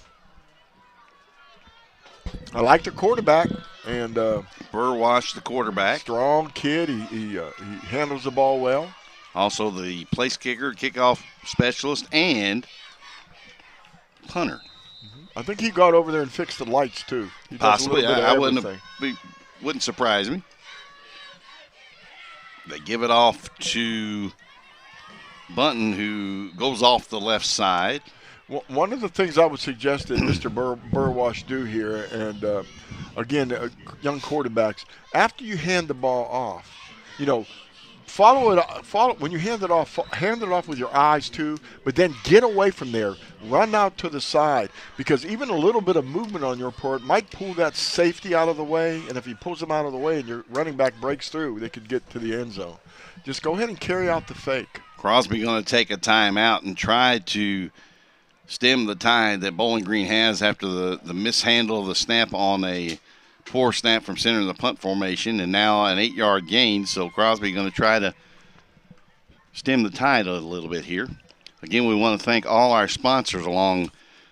I like the quarterback, and Burwash, the quarterback. Strong kid. He handles the ball well. Also the place kicker, kickoff specialist, and punter. I think he got over there and fixed the lights too. He does Possibly. a little bit of everything. Wouldn't surprise me. They give it off to Bunton, who goes off the left side. Well, one of the things I would suggest that Mr. Burwash do here, and again, young quarterbacks, after you hand the ball off, follow when you hand it off with your eyes too, but then get away from there, run out to the side, because even a little bit of movement on your part might pull that safety out of the way, and if he pulls them out of the way and your running back breaks through, they could get to the end zone. Just go ahead and carry out the fake. Crosby going to take a timeout and try to stem the tide that Bowling Green has after the mishandle of the snap on a poor snap from center of the punt formation, and now an 8-yard gain. So Crosby going to try to stem the tide a little bit here. Again, we want to thank all our sponsors along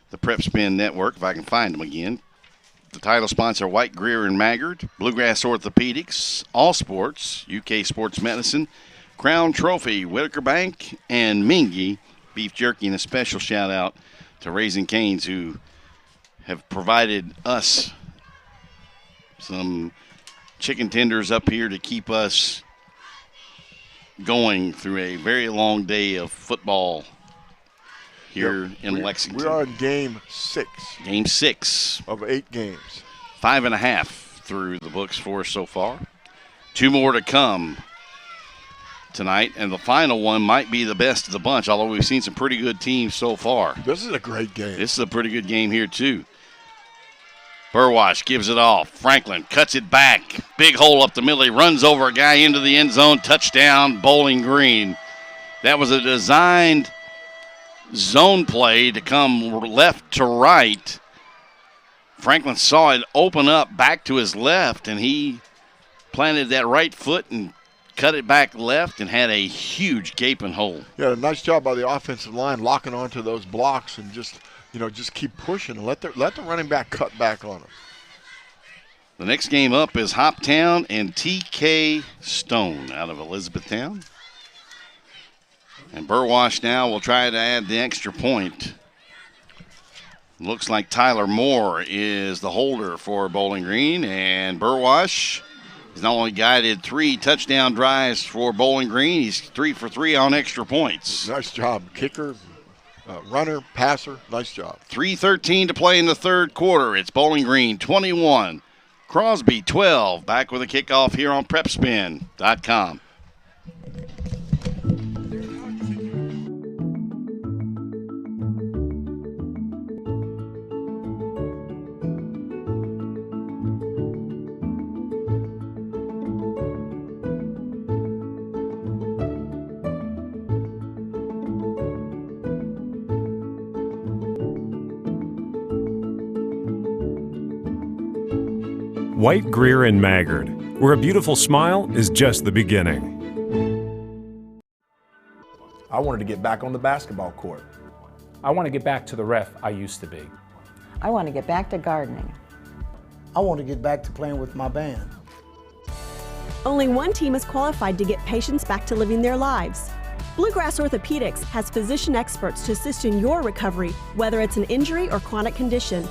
the PrepSpin network, if I can find them again. The title sponsor, White, Greer, and Maggard, Bluegrass Orthopedics, All Sports, UK Sports Medicine, Crown Trophy, Whitaker Bank, and Mingy Beef Jerky, and a special shout-out to Raising Cane's, who have provided us some chicken tenders up here to keep us going through a very long day of football here in Lexington. We are in game 6. Game 6. Of 8 games. 5.5 through the books for us so far. 2 more to come tonight, and the final one might be the best of the bunch, although we've seen some pretty good teams so far. This is a great game. This is a pretty good game here, too. Burwash gives it off. Franklin cuts it back. Big hole up the middle. He runs over a guy into the end zone. Touchdown, Bowling Green. That was a designed zone play to come left to right. Franklin saw it open up back to his left, and he planted that right foot and cut it back left and had a huge gaping hole. Yeah, a nice job by the offensive line locking onto those blocks and just keep pushing and let the running back cut back on him. The next game up is Hoptown and TK Stone out of Elizabethtown. And Burwash now will try to add the extra point. Looks like Tyler Moore is the holder for Bowling Green, and Burwash has not only guided 3 touchdown drives for Bowling Green, he's 3 for 3 on extra points. Nice job. Kicker, runner, passer, nice job. 3:13 to play in the third quarter. It's Bowling Green 21, Crosby 12. Back with a kickoff here on PrepSpin.com. White, Greer, and Maggard, where a beautiful smile is just the beginning. I wanted to get back on the basketball court. I want to get back to the ref I used to be. I want to get back to gardening. I want to get back to playing with my band. Only one team is qualified to get patients back to living their lives. Bluegrass Orthopedics has physician experts to assist in your recovery, whether it's an injury or chronic condition.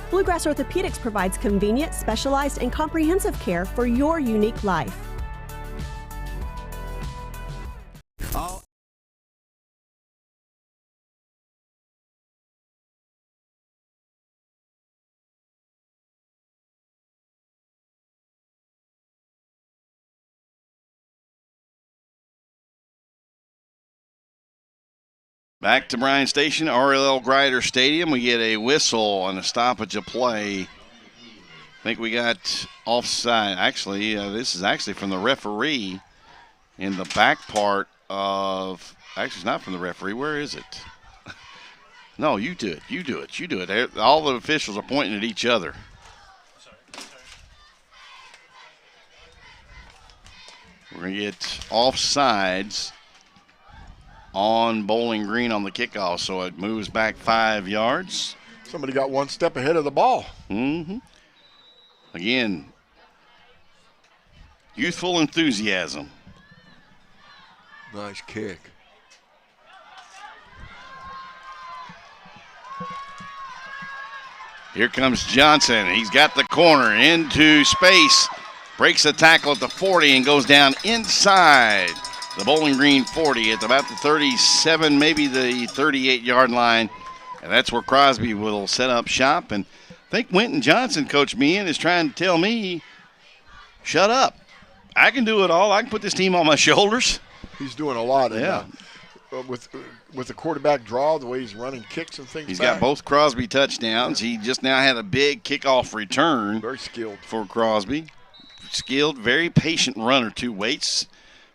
Bluegrass Orthopedics provides convenient, specialized, and comprehensive care for your unique life. Back to Bryan Station, RLL Grider Stadium. We get a whistle and a stoppage of play think we got offside. Actually, this is actually from the referee in the back part of. Actually, it's not from the referee. Where is it? No, you do it. You do it. You do it. All the officials are pointing at each other. We're going to get offsides on Bowling Green on the kickoff, so it moves back 5 yards. Somebody got one step ahead of the ball. Mm-hmm. Again, youthful enthusiasm. Nice kick. Here comes Johnson. He's got the corner into space. Breaks the tackle at the 40 and goes down inside the Bowling Green 40 at about the 37, maybe the 38-yard line. And that's where Crosby will set up shop. And I think Wynton Johnson, Coach Meehan, is trying to tell me, shut up. I can do it all. I can put this team on my shoulders. He's doing a lot. Yeah. With the quarterback draw, the way he's running kicks and things. He's got both Crosby touchdowns. He just now had a big kickoff return. Very skilled. For Crosby. Skilled, very patient runner, too. Waits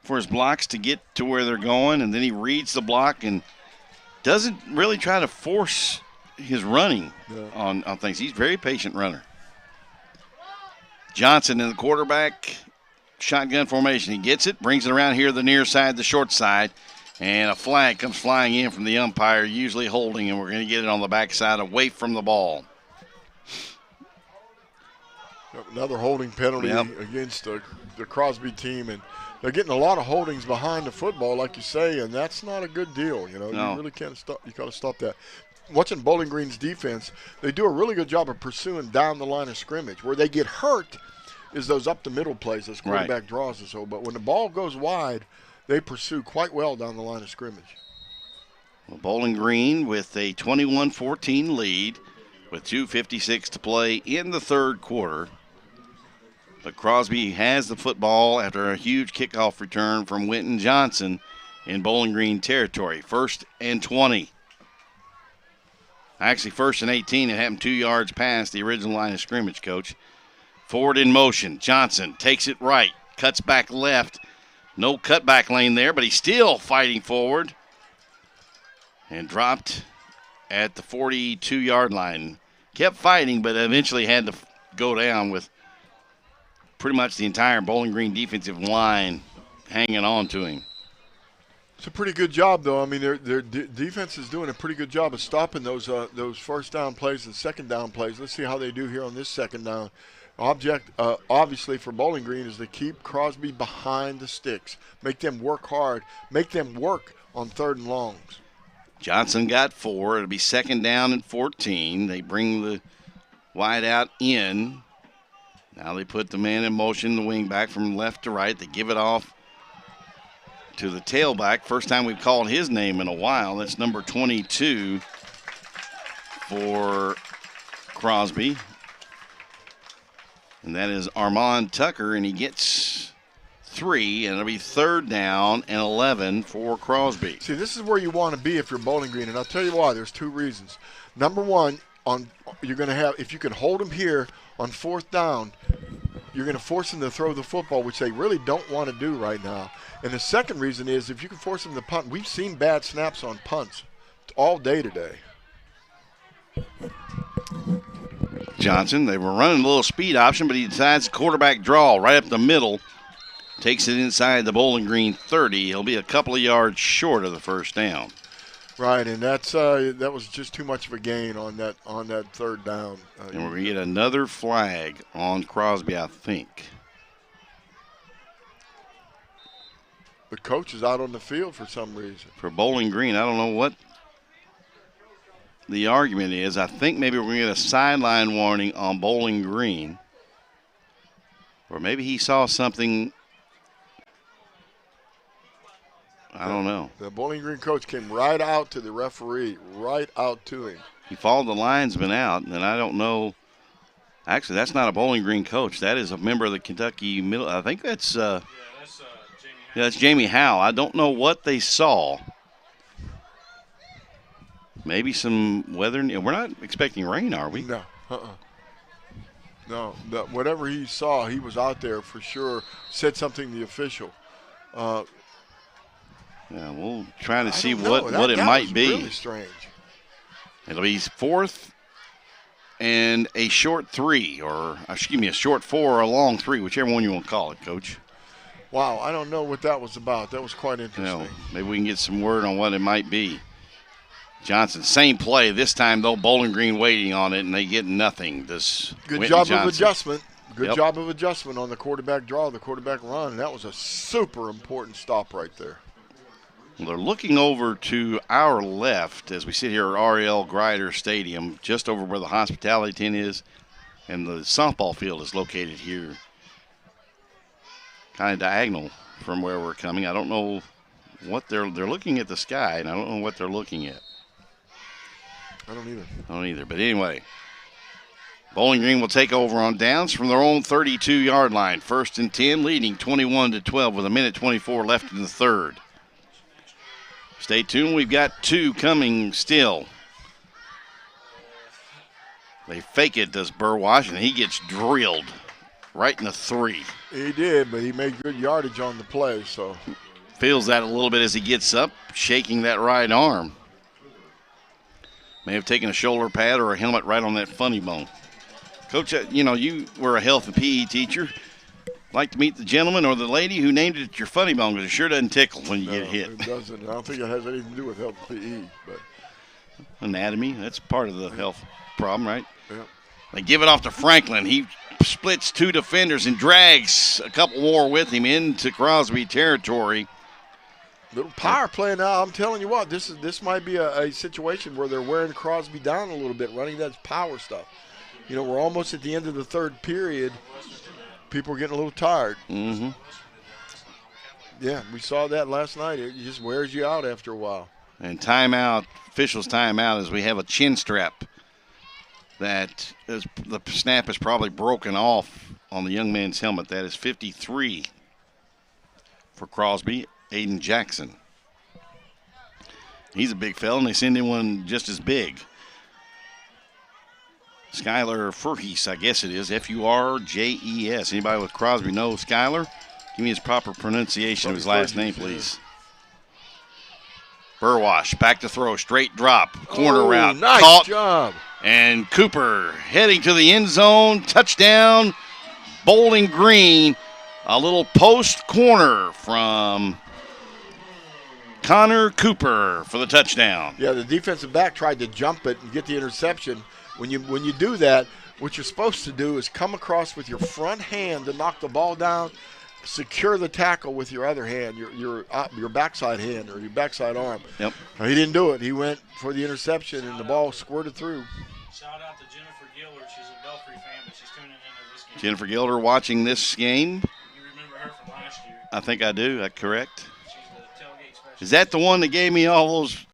for his blocks to get to where they're going, and then he reads the block and doesn't really try to force his running on things. He's a very patient runner. Johnson in the quarterback, shotgun formation. He gets it, brings it around here the near side, the short side, and a flag comes flying in from the umpire, usually holding, and we're going to get it on the backside away from the ball. Another holding penalty against the Crosby team, and they're getting a lot of holdings behind the football, like you say, and that's not a good deal. You know, you really can't stop. You got to stop that. Watching Bowling Green's defense, they do a really good job of pursuing down the line of scrimmage. Where they get hurt is those up the middle plays, those quarterback draws and so. But when the ball goes wide, they pursue quite well down the line of scrimmage. Well, Bowling Green with a 21-14 lead with 2:56 to play in the third quarter. But Crosby has the football after a huge kickoff return from Wynton Johnson in Bowling Green territory. 1st and 20. Actually, 1st and 18. It happened 2 yards past the original line of scrimmage, Coach. Forward in motion. Johnson takes it right. Cuts back left. No cutback lane there, but he's still fighting forward. And dropped at the 42-yard line. Kept fighting, but eventually had to go down with pretty much the entire Bowling Green defensive line hanging on to him. It's a pretty good job, though. I mean, their defense is doing a pretty good job of stopping those first down plays and second down plays. Let's see how they do here on this second down. Obviously, for Bowling Green is to keep Crosby behind the sticks, make them work hard, make them work on 3rd and longs. Johnson got 4. It'll be 2nd down and 14. They bring the wide out in. Now they put the man in motion, the wing back from left to right. They give it off to the tailback. First time we've called his name in a while. That's number 22 for Crosby. And that is Armand Tucker, and he gets 3, and it'll be 3rd down and 11 for Crosby. See, this is where you want to be if you're Bowling Green, and I'll tell you why. There's 2 reasons. Number one, you're going to have, if you can hold them here on 4th down, you're going to force them to throw the football, which they really don't want to do right now. And the second reason is if you can force them to punt. We've seen bad snaps on punts all day today. Johnson, they were running a little speed option, but he decides quarterback draw right up the middle. Takes it inside the Bowling Green 30. He'll be a couple of yards short of the 1st down. Right, and that was just too much of a gain on that 3rd down. And we're going to get another flag on Crosby, I think. The coach is out on the field for some reason. For Bowling Green, I don't know what the argument is. I think maybe we're going to get a sideline warning on Bowling Green. Or maybe he saw something. I don't know. The Bowling Green coach came right out to the referee, right out to him. He followed the linesman out, and I don't know. Actually, that's not a Bowling Green coach. That is a member of the Kentucky Middle. I think that's Jamie. Yeah, that's Jamie Howe. I don't know what they saw. Maybe some weather. We're not expecting rain, are we? No. No, whatever he saw, he was out there for sure. Said something to the official. Yeah, we'll try to see know. what it might be. Really strange. It'll be 4th and a short 3, or excuse me, a short 4 or a long 3, whichever one you want to call it, Coach. Wow, I don't know what that was about. That was quite interesting. Maybe we can get some word on what it might be. Johnson, same play. This time, though, Bowling Green waiting on it, and they get nothing. Good job of adjustment. Good job of adjustment on the quarterback draw, the quarterback run. And that was a super important stop right there. Well, they're looking over to our left as we sit here at R.L. Grider Stadium, just over where the hospitality tent is, and the softball field is located here, kind of diagonal from where we're coming. I don't know what they're looking at the sky, and I don't know what they're looking at. I don't either. But anyway, Bowling Green will take over on downs from their own 32-yard line. 1st and 10, leading 21-12 with 1:24 left in the third. Stay tuned. We've got 2 coming still. They fake it, does Burwash, and he gets drilled right in the 3. He did, but he made good yardage on the play. So feels that a little bit as he gets up, shaking that right arm. May have taken a shoulder pad or a helmet right on that funny bone. Coach, you were a health and PE teacher. Like to meet the gentleman or the lady who named it your funny bone, because it sure doesn't tickle when you get hit. It doesn't. I don't think it has anything to do with health and PE. But anatomy, that's part of the health problem, right? Yeah. They give it off to Franklin. He splits 2 defenders and drags a couple more with him into Crosby territory. Little power play now. I'm telling you what, this might be a situation where they're wearing Crosby down a little bit, running that power stuff. We're almost at the end of the third period. People are getting a little tired. Mm-hmm. Yeah, we saw that last night. It just wears you out after a while. And timeout, officials timeout, as we have a chin strap that is, the snap is probably broken off on the young man's helmet. That is 53 for Crosby. Aiden Jackson. He's a big fella, and they send in one just as big. Skylar Furjes, I guess it is, Furjes. Anybody with Crosby know Skylar? Give me his proper pronunciation of his last name, please. Burwash, back to throw, straight drop, corner route. Nice caught, job. And Cooper heading to the end zone, touchdown, Bowling Green. A little post corner from Connor Cooper for the touchdown. Yeah, the defensive back tried to jump it and get the interception. When you do that, what you're supposed to do is come across with your front hand to knock the ball down, secure the tackle with your other hand, your backside hand or your backside arm. Yep. He didn't do it. He went for the interception, and the ball squirted through. Shout out to Jennifer Gillard. She's a Belfry fan, but she's tuning into this game. Jennifer Gilder watching this game. You remember her from last year. I think I do. That's correct. She's the tailgate specialist. Is that the one that gave me all those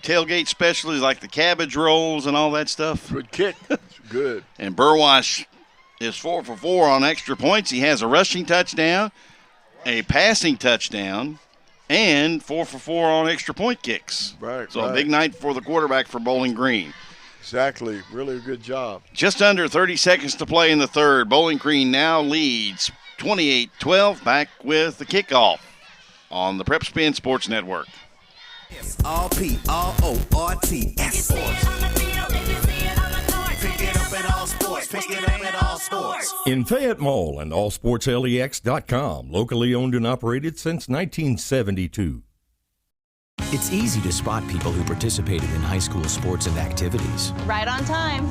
tailgate specialties like the cabbage rolls and all that stuff? Good kick. Good. And Burwash is 4 for 4 on extra points. He has a rushing touchdown, a passing touchdown, and 4 for 4 on extra point kicks. Right. So a big night for the quarterback for Bowling Green. Exactly. Really a good job. Just under 30 seconds to play in the third. Bowling Green now leads 28-12. Back with the kickoff on the PrepSpin Sports Network. S-R-P-R-O-R-T-S. Pick it up at all sports. Pick it up at all sports. In Fayette Mall and allsportslex.com, locally owned and operated since 1972. It's easy to spot people who participated in high school sports and activities. Right on time.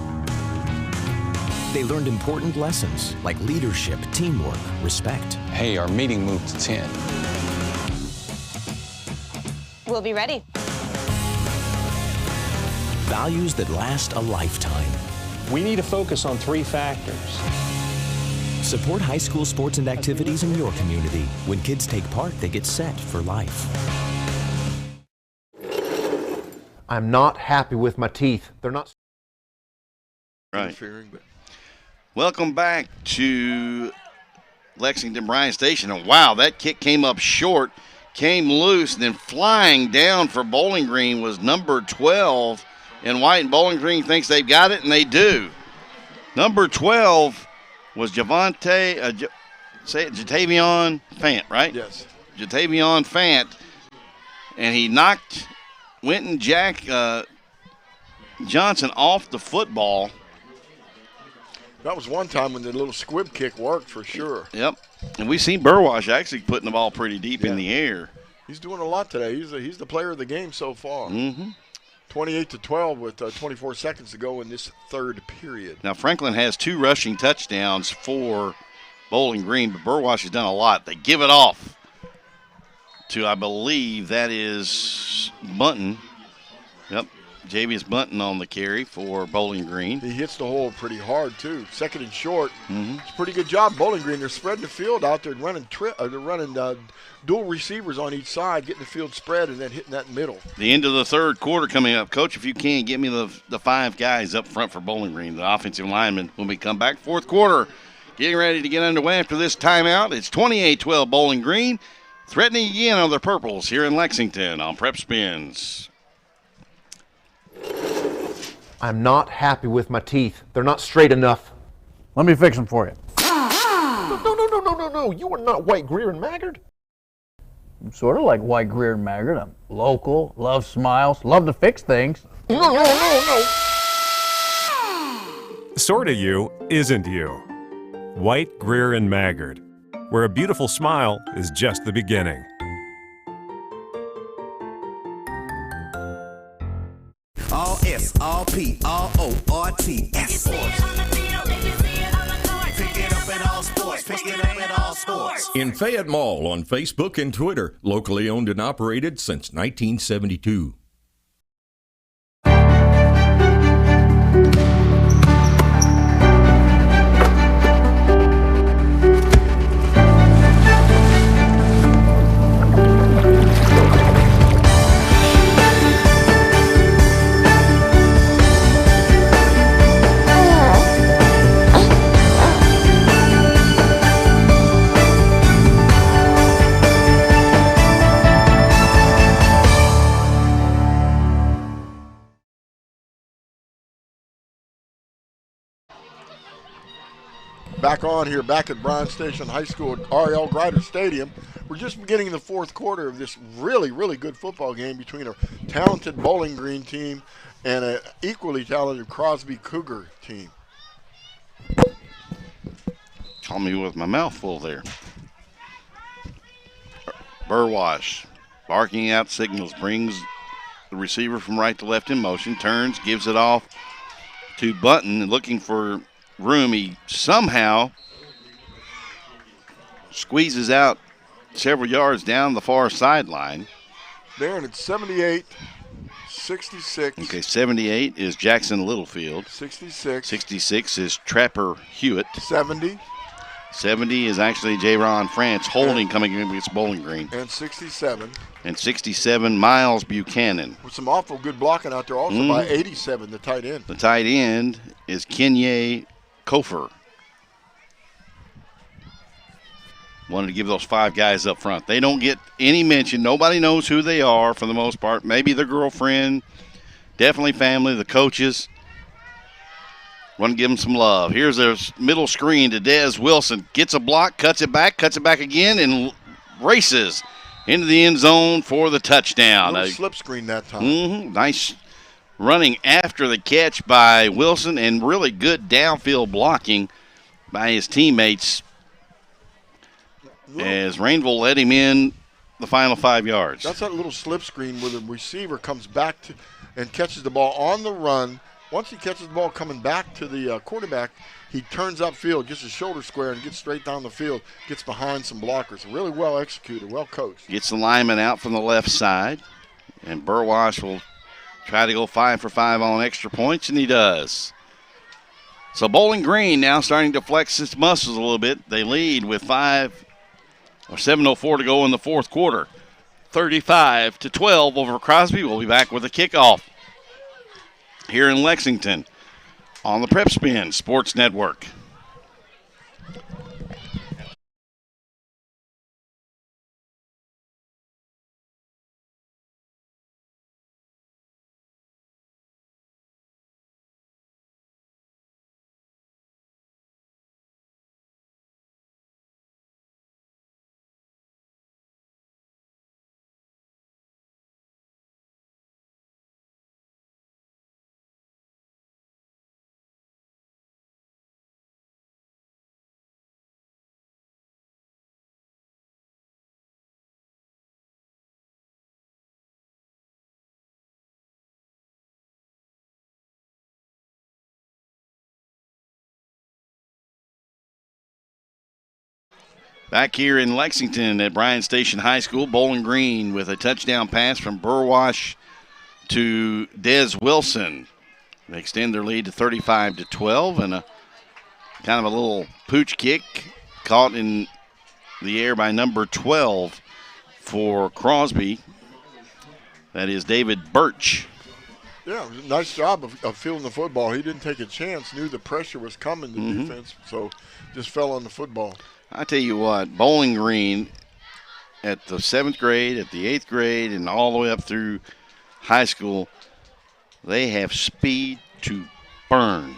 They learned important lessons like leadership, teamwork, respect. Hey, our meeting moved to 10. We'll be ready. Values that last a lifetime. We need to focus on 3 factors. Support high school sports and activities in your community. When kids take part, they get set for life. I'm not happy with my teeth. They're not right. Welcome back to Lexington Bryan Station. And wow, that kick came up short, came loose, and then flying down for Bowling Green was number 12 in white. And Bowling Green thinks they've got it, and they do. Number 12 was Jatavion Fant, right? Yes. Jatavion Fant. And he knocked Winton Jack Johnson off the football. That was one time when the little squib kick worked for sure. Yep. And we've seen Burwash actually putting the ball pretty deep in the air. He's doing a lot today. He's the player of the game so far. Mm-hmm. 28-12 with 24 seconds to go in this third period. Now, Franklin has 2 rushing touchdowns for Bowling Green, but Burwash has done a lot. They give it off to, I believe, that is Bunton. Yep, Javius Bunton on the carry for Bowling Green. He hits the hole pretty hard, too. Second and short. It's a pretty good job, Bowling Green. They're spreading the field out there, running dual receivers on each side, getting the field spread, and then hitting that middle. The end of the third quarter coming up. Coach, if you can, get me the 5 guys up front for Bowling Green, the offensive linemen, when we come back. Fourth quarter, getting ready to get underway after this timeout. It's 28-12 Bowling Green, threatening again on the Purples here in Lexington on PrepSpins. I'm not happy with my teeth. They're not straight enough. Let me fix them for you. No. You are not White, Greer, and Maggard. I'm sort of like White, Greer, and Maggard. I'm local, love smiles, love to fix things. No. Sorta you isn't you. White, Greer, and Maggard, where a beautiful smile is just the beginning. All S, all P, all O, R, T, S. Pick it up at all sports. Pick it up at all sports. In Fayette Mall on Facebook and Twitter, locally owned and operated since 1972. Back on here, back at Bryan Station High School at R.L. Grider Stadium. We're just beginning the fourth quarter of this really, really good football game between a talented Bowling Green team and an equally talented Crosby Cougar team. Call me with my mouth full there. Burwash barking out signals, brings the receiver from right to left in motion, turns, gives it off to Bunton, looking for room. He somehow squeezes out several yards down the far sideline. Darren, it's 78-66. Okay, 78 is Jackson Littlefield. 66. 66 is Trapper Hewitt. 70. 70 is actually J-Ron France holding coming in against Bowling Green. And 67. And 67, Miles Buchanan. With some awful good blocking out there also by 87, the tight end. The tight end is Kenye Kofer. Wanted to give those 5 guys up front. They don't get any mention. Nobody knows who they are for the most part. Maybe their girlfriend, definitely family, the coaches. Want to give them some love. Here's their middle screen to Dez Wilson. Gets a block, cuts it back again, and races into the end zone for the touchdown. A slip screen that time. Nice running after the catch by Wilson and really good downfield blocking by his teammates as Rainville led him in the final 5 yards. That's that little slip screen where the receiver comes back to and catches the ball on the run. Once he catches the ball coming back to the quarterback, he turns upfield, gets his shoulder square, and gets straight down the field, gets behind some blockers. Really well executed, well coached. Gets the lineman out from the left side, and Burwash will try to go 5 for 5 on extra points, and he does. So Bowling Green now starting to flex its muscles a little bit. They lead with 7:04 to go in the fourth quarter. 35-12 over Crosby. We'll be back with a kickoff here in Lexington on the PrepSpin Sports Network. Back here in Lexington at Bryan Station High School, Bowling Green with a touchdown pass from Burwash to Des Wilson. They extend their lead to 35-12, and a kind of a little pooch kick caught in the air by number 12 for Crosby. That is David Birch. Yeah, it was a nice job of fielding the football. He didn't take a chance, knew the pressure was coming, the defense, so just fell on the football. I tell you what, Bowling Green at the 7th grade, at the 8th grade, and all the way up through high school, they have speed to burn.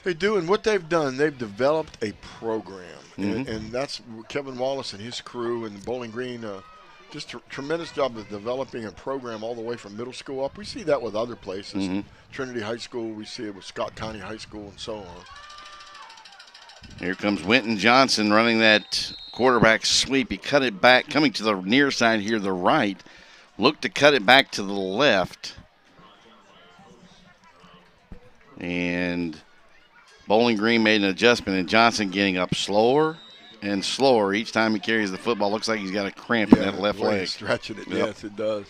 They do, and what they've done, they've developed a program, and that's Kevin Wallace and his crew and Bowling Green. Just a tremendous job of developing a program all the way from middle school up. We see that with other places. Trinity High School, we see it with Scott County High School, and so on. Here comes Winton Johnson running that quarterback sweep. He cut it back, coming to the near side here, the right. Looked to cut it back to the left. And Bowling Green made an adjustment, and Johnson getting up slower and slower each time he carries the football. Looks like he's got a cramp in that left leg. Stretching it, yes, it does.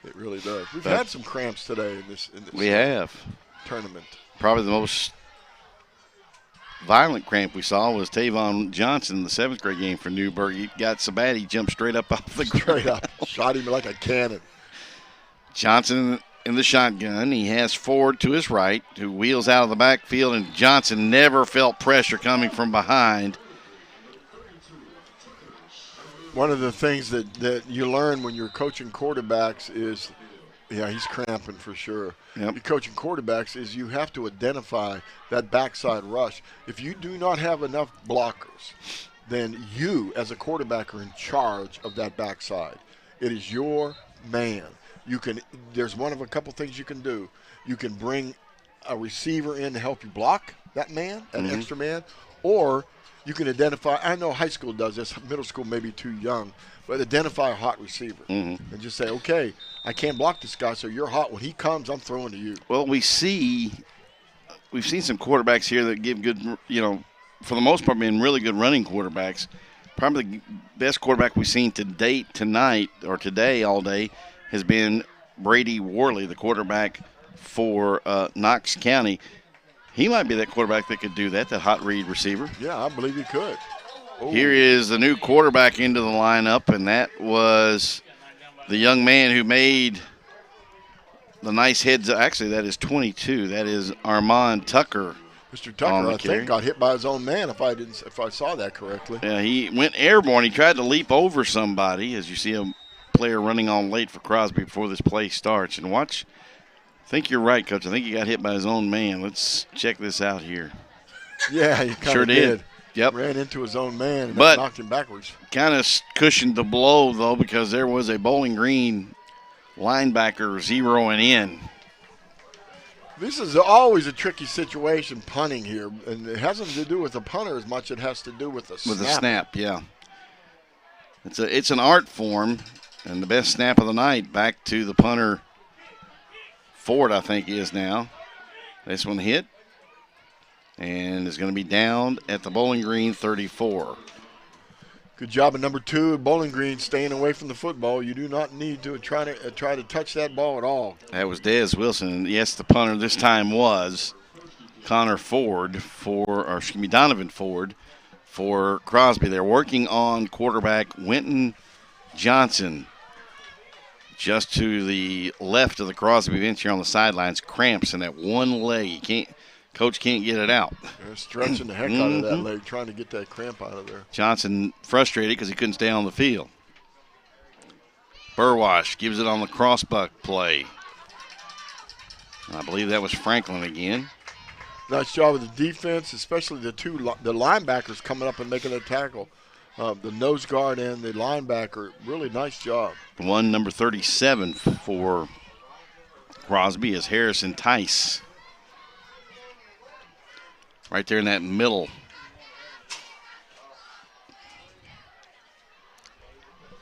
It really does. We've had some cramps today in this we have. Tournament. Probably the most violent cramp we saw was Tavon Johnson in the 7th grade game for Newburgh. He got so bad he jumped straight up off the ground. Straight up. Shot him like a cannon. Johnson in the shotgun. He has Ford to his right, who wheels out of the backfield, and Johnson never felt pressure coming from behind. One of the things that you learn when you're coaching quarterbacks is, yeah, he's cramping for sure. Yep. You're coaching quarterbacks is you have to identify that backside rush. If you do not have enough blockers, then you as a quarterback are in charge of that backside. It is your man. There's one of a couple things you can do. You can bring a receiver in to help you block that man, that extra man, or you can identify, I know high school does this, middle school may be too young, but identify a hot receiver and just say, okay, I can't block this guy, so you're hot. When he comes, I'm throwing to you. Well, we've seen some quarterbacks here that give good, for the most part, being really good running quarterbacks. Probably the best quarterback we've seen to date tonight or today all day has been Brady Worley, the quarterback for Knox County. He might be that quarterback that could do that hot read receiver. Yeah, I believe he could. Ooh. Here is the new quarterback into the lineup, and that was the young man who made the nice heads. Actually, that is 22. That is Armand Tucker. Mr. Tucker, I think, got hit by his own man, if I saw that correctly. Yeah, he went airborne. He tried to leap over somebody, as you see a player running on late for Crosby before this play starts. And watch. I think you're right, Coach. I think he got hit by his own man. Let's check this out here. Yeah, he kind sure of did. Yep. Ran into his own man and but knocked him backwards. Kind of cushioned the blow, though, because there was a Bowling Green linebacker zeroing in. This is always a tricky situation, punting here, and it hasn't to do with the punter as much as it has to do with the snap. With the snap, yeah. It's an art form, and the best snap of the night back to the punter. Ford, I think, is now. This one hit and is going to be down at the Bowling Green 34. Good job at number 2 at Bowling Green, staying away from the football. You do not need to try to touch that ball at all. That was Des Wilson, and yes, the punter this time was Donovan Ford for Crosby. They're working on quarterback Winton Johnson. Just to the left of the Crosby bench here on the sidelines, cramps in that one leg. Coach can't get it out. They're stretching the heck out of that leg, trying to get that cramp out of there. Johnson frustrated because he couldn't stay on the field. Burwash gives it on the crossbuck play. And I believe that was Franklin again. Nice job with the defense, especially the linebackers coming up and making a tackle. The nose guard and the linebacker, really nice job. Number 37 for Crosby is Harrison Tice. Right there in that middle.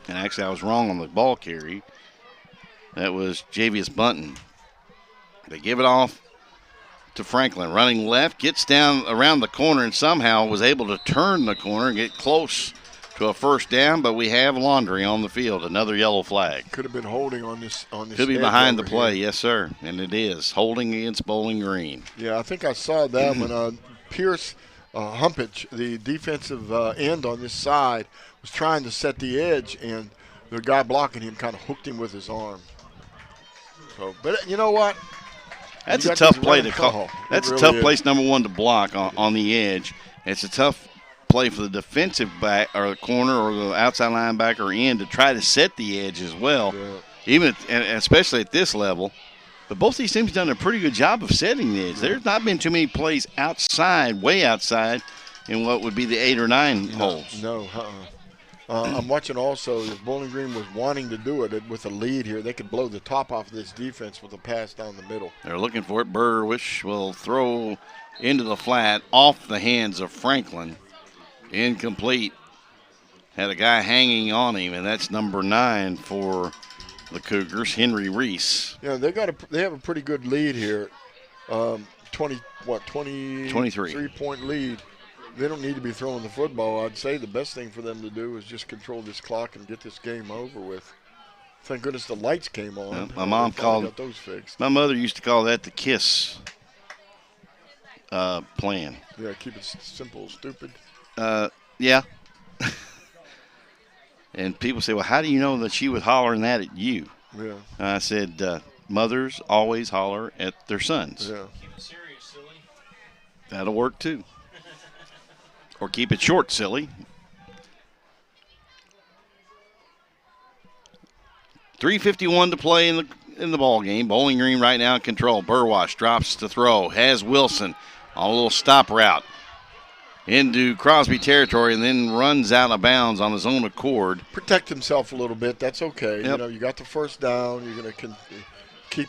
And actually, I was wrong on the ball carry. That was Javius Bunton. They give it off to Franklin. Running left, gets down around the corner and somehow was able to turn the corner and get close to a first down, but we have laundry on the field. Another yellow flag. Could have been holding on this. Could be behind the play, yes, sir. And it is holding against Bowling Green. Yeah, I think I saw that when Pierce Humpage, the defensive end on this side, was trying to set the edge, and the guy blocking him kind of hooked him with his arm. So, but you know what? That's a tough play to call. That's a tough place, number one, to block on the edge. It's a tough play for the defensive back or the corner or the outside linebacker end to try to set the edge as well, even and especially at this level. But both these teams have done a pretty good job of setting the edge. There's not been too many plays outside, way outside, in what would be the 8 or 9 holes. No. I'm watching also, if Bowling Green was wanting to do it with a lead here, they could blow the top off of this defense with a pass down the middle. They're looking for it. Burwish will throw into the flat off the hands of Franklin. Incomplete. Had a guy hanging on him, and that's number 9 for the Cougars, Henry Reese. Yeah, they have a pretty good lead here. 23-point lead. They don't need to be throwing the football. I'd say the best thing for them to do is just control this clock and get this game over with. Thank goodness the lights came on. Yeah, my mom got those fixed. My mother used to call that the KISS plan. Yeah, keep it simple, stupid. Yeah. And people say, well, how do you know that she was hollering that at you? Yeah. I said, mothers always holler at their sons. Yeah. Keep it serious, silly. That'll work too. Or keep it short, silly. 3:51 to play in the ball game. Bowling Green right now in control. Burwash drops to throw. Has Wilson on a little stop route into Crosby territory and then runs out of bounds on his own accord. Protect himself a little bit. That's okay. Yep. You know, you got the first down. You're going to keep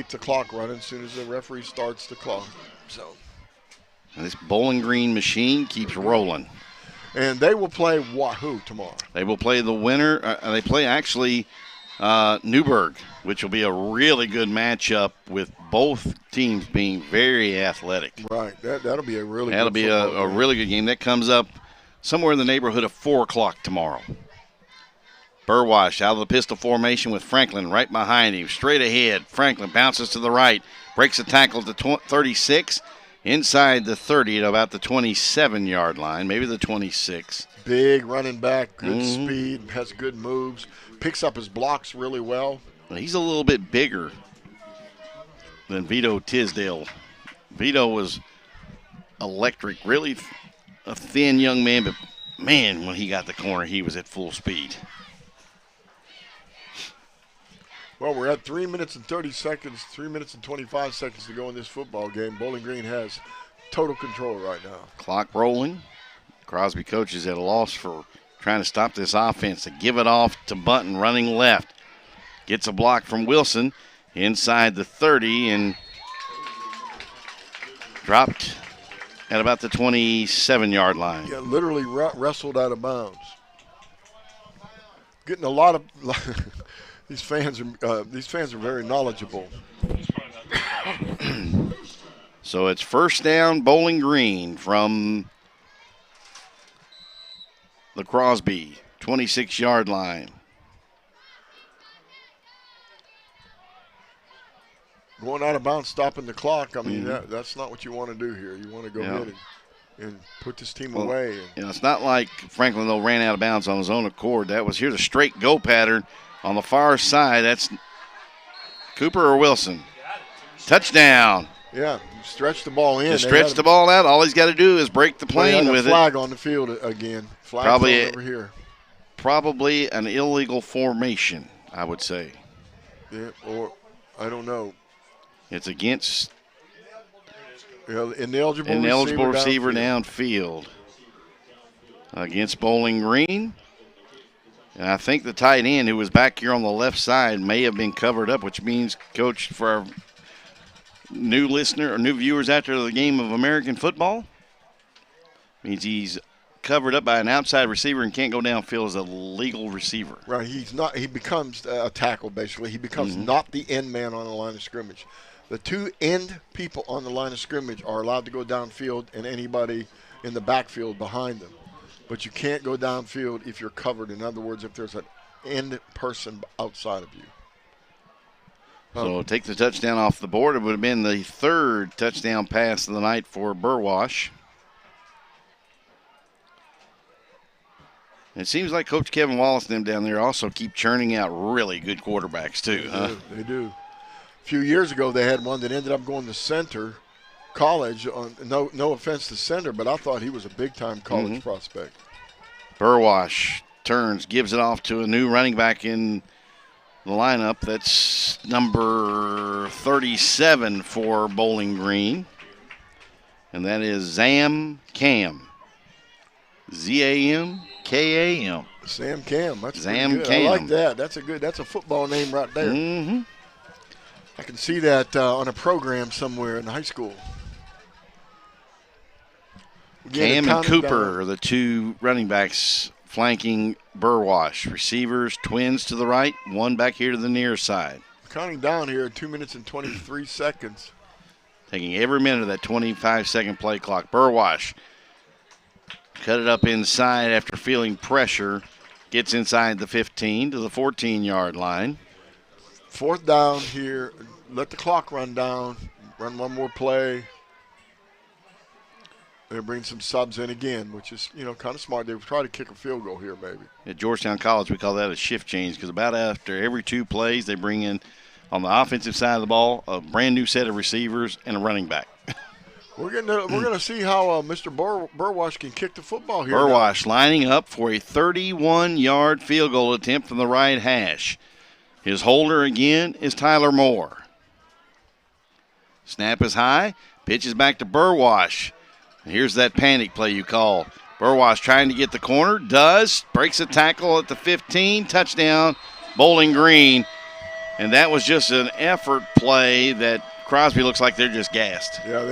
the clock running as soon as the referee starts the clock. So. And this Bowling Green machine keeps rolling. And they will play Wahoo tomorrow. They will play the winner. They play actually Newburgh, which will be a really good matchup with both teams being very athletic. Right. That'll be a really That'll be a really good game. That comes up somewhere in the neighborhood of 4 o'clock tomorrow. Burwash out of the pistol formation with Franklin right behind him. Straight ahead. Franklin bounces to the right. Breaks a tackle to 36. Inside the 30 at about the 27-yard line, maybe the 26. Big running back, good speed, has good moves, picks up his blocks really well. He's a little bit bigger than Vito Tisdale. Vito was electric, really a thin young man, but man, when he got the corner, he was at full speed. Well, we're at 3 minutes and 30 seconds, 3 minutes and 25 seconds to go in this football game. Bowling Green has total control right now. Clock rolling. Crosby coach is at a loss for trying to stop this offense to give it off to Button running left. Gets a block from Wilson inside the 30 and dropped at about the 27-yard line. Yeah, literally wrestled out of bounds. Getting a lot of these fans are very knowledgeable. So it's first down, Bowling Green from the Crosby 26-yard line. Going out of bounds, stopping the clock. I mean, that's not what you want to do here. You want to go ahead and put this team away. It's not like Franklin, though, ran out of bounds on his own accord. That was here's a straight go pattern on the far side. That's Cooper or Wilson. Touchdown. Yeah, stretch the ball in. Just stretch the ball out. All he's got to do is break the plane with it. Flag on the field again. Flag over here. Probably an illegal formation, I would say. Yeah, or I don't know. It's against ineligible receiver downfield against Bowling Green. And I think the tight end who was back here on the left side may have been covered up, which means, Coach, for our new listener or new viewers after the game of American football, means he's covered up by an outside receiver and can't go downfield as a legal receiver. Right, he's not. He becomes a tackle, basically. He becomes not the end man on the line of scrimmage. The two end people on the line of scrimmage are allowed to go downfield and anybody in the backfield behind them. but you can't go downfield if you're covered. In other words, if there's an end person outside of you. So take the touchdown off the board. It would have been the third touchdown pass of the night for Burwash. It seems like Coach Kevin Wallace and them down there also keep churning out really good quarterbacks too, huh? They do. A few years ago, they had one that ended up going to Center College. No offense to Center, but I thought he was a big-time college prospect. Burwash turns, gives it off to a new running back in the lineup. That's number 37 for Bowling Green, and that is Zam Cam. Z-A-M-K-A-M. Sam Cam. That's Zam good. Cam. I like that. That's a football name right there. Mm-hmm. I can see that on a program somewhere in high school. Cam and Cooper are the two running backs flanking Burwash. Receivers, twins to the right, one back here to the near side. Counting down here, 2 minutes and 23 seconds. Taking every minute of that 25-second play clock. Burwash cut it up inside after feeling pressure. Gets inside the 15 to the 14-yard line. Fourth down here. Let the clock run down. Run one more play. They'll bring some subs in again, which is, kind of smart. They try to kick a field goal here maybe. At Georgetown College, we call that a shift change because about after every two plays, they bring in, on the offensive side of the ball, a brand new set of receivers and a running back. We're gonna see how Mr. Burwash can kick the football here. Burwash lining up for a 31-yard field goal attempt from the right hash. His holder again is Tyler Moore. Snap is high. Pitch is back to Burwash. Here's that panic play you call. Burwash trying to get the corner. Does. Breaks a tackle at the 15. Touchdown, Bowling Green. And that was just an effort play that Crosby looks like they're just gassed. Yeah,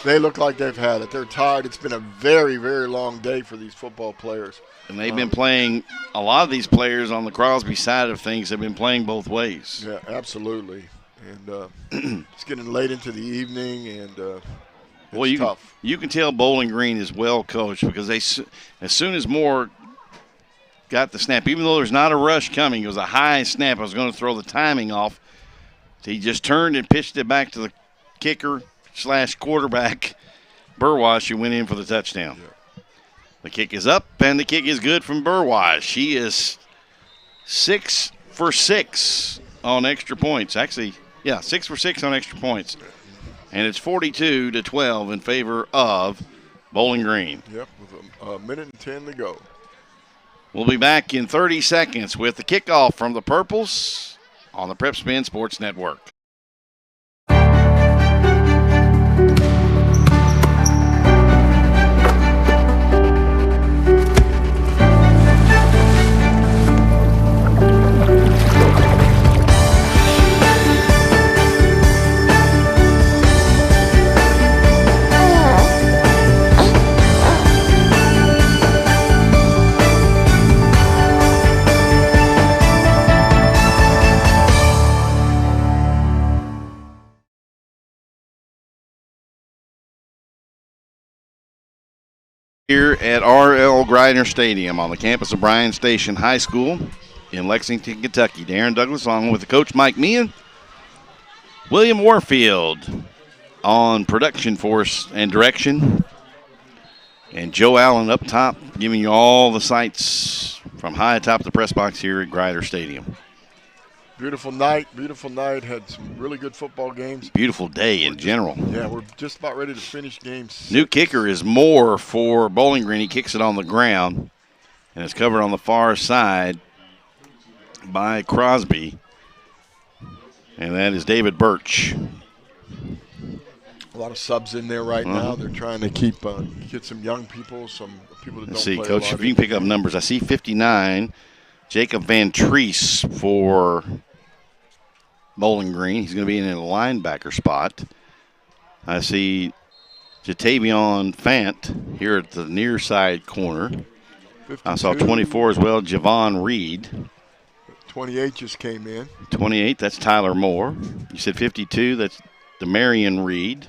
they look like they've had it. They're tired. It's been a very, very long day for these football players. And they've been playing, a lot of these players on the Crosby side of things have been playing both ways. Yeah, absolutely. And it's getting late into the evening, and it's tough. You can tell Bowling Green is well coached because as soon as Moore got the snap, even though there's not a rush coming, it was a high snap. I was going to throw the timing off. He just turned and pitched it back to the kicker/quarterback, Burwash, who went in for the touchdown. Yeah. The kick is up, and the kick is good from Burwash. He is 6 for 6 on extra points. Actually, 6 for 6 on extra points. And it's 42-12 in favor of Bowling Green. Yep, with a minute and 10 to go. We'll be back in 30 seconds with the kickoff from the Purples on the PrepSpin Sports Network. Here at R.L. Greiner Stadium on the campus of Bryan Station High School in Lexington, Kentucky. Darren Douglas along with the coach Mike Meehan. William Warfield on production force and direction. And Joe Allen up top giving you all the sights from high atop the press box here at Greiner Stadium. Beautiful night. Had some really good football games. Beautiful day in general. Yeah, we're just about ready to finish game 6. New kicker is Moore for Bowling Green. He kicks it on the ground, and it's covered on the far side by Crosby, and that is David Birch. A lot of subs in there right now. They're trying to get some young people, some people that Let's don't see, play Coach, a lot. if you can pick up numbers. I see 59, Jacob Van Treese for Bowling Green. He's going to be in a linebacker spot. I see Jatavion Fant here at the near side corner. 52. I saw 24 as well, Javon Reed. 28 just came in. 28, that's Tyler Moore. You said 52, that's Demarion Reed.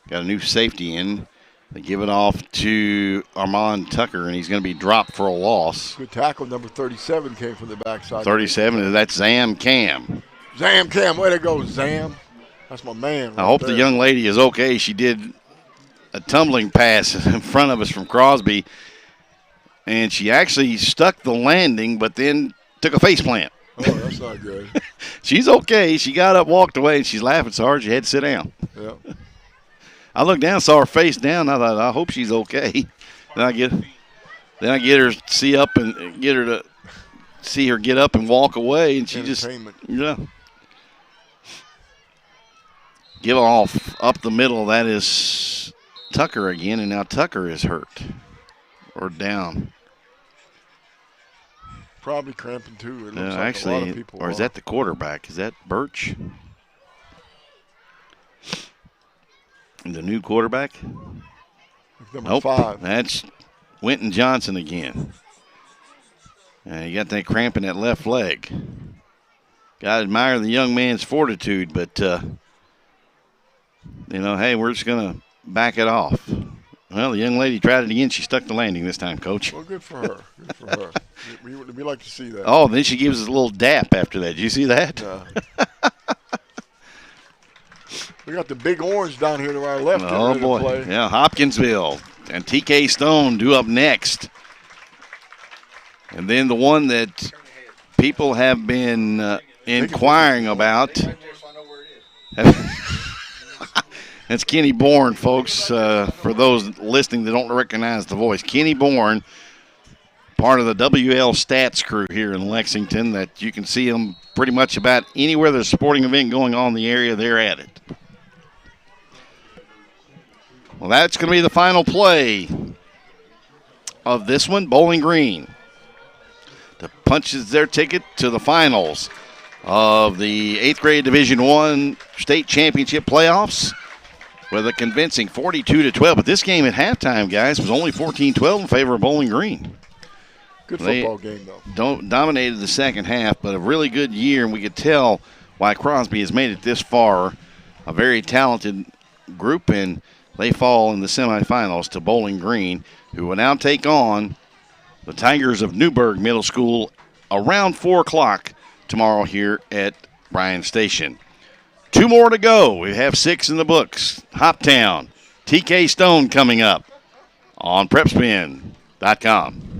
Got a new safety in. They give it off to Armand Tucker, and he's going to be dropped for a loss. Good tackle. Number 37 came from the backside. 37, that's Zam Cam. Zam Cam, way to go, Zam. That's my man. I hope the young lady is okay. She did a tumbling pass in front of us from Crosby, and she actually stuck the landing, but then took a face plant. Oh, that's not good. She's okay. She got up, walked away, and she's laughing so hard she had to sit down. Yeah. I looked down, saw her face down. I thought, I hope she's okay. Then I get her to see up and get her to see her get up and walk away, and she just give off up the middle. That is Tucker again, and now Tucker is hurt or down. Probably cramping too. It looks like actually, a lot of people or is that the quarterback? Is that Birch? The new quarterback? Number 5. That's Winton Johnson again. You got that cramp in that left leg. Got to admire the young man's fortitude, but, hey, we're just going to back it off. Well, the young lady tried it again. She stuck the landing this time, Coach. Well, good for her. Good for her. We like to see that. Oh, then she gives us a little dap after that. Did you see that? We got the big orange down here to our left. Oh, boy. To play. Yeah, Hopkinsville and TK Stone due up next. And then the one that people have been inquiring about. That's Kenny Bourne, folks, for those listening that don't recognize the voice. Kenny Bourne, part of the WL Stats crew here in Lexington, that you can see them pretty much about anywhere there's a sporting event going on in the area, they're at it. Well, that's going to be the final play of this one. Bowling Green punches their ticket to the finals of the 8th grade Division I state championship playoffs with a convincing 42-12. But this game at halftime, guys, was only 14-12 in favor of Bowling Green. Good football game, though. Dominated the second half, but a really good year, and we could tell why Crosby has made it this far. A very talented group, and they fall in the semifinals to Bowling Green, who will now take on the Tigers of Newburgh Middle School around 4 o'clock tomorrow here at Bryan Station. 2 more to go. We have 6 in the books. Hoptown, TK Stone coming up on PrepSpin.com.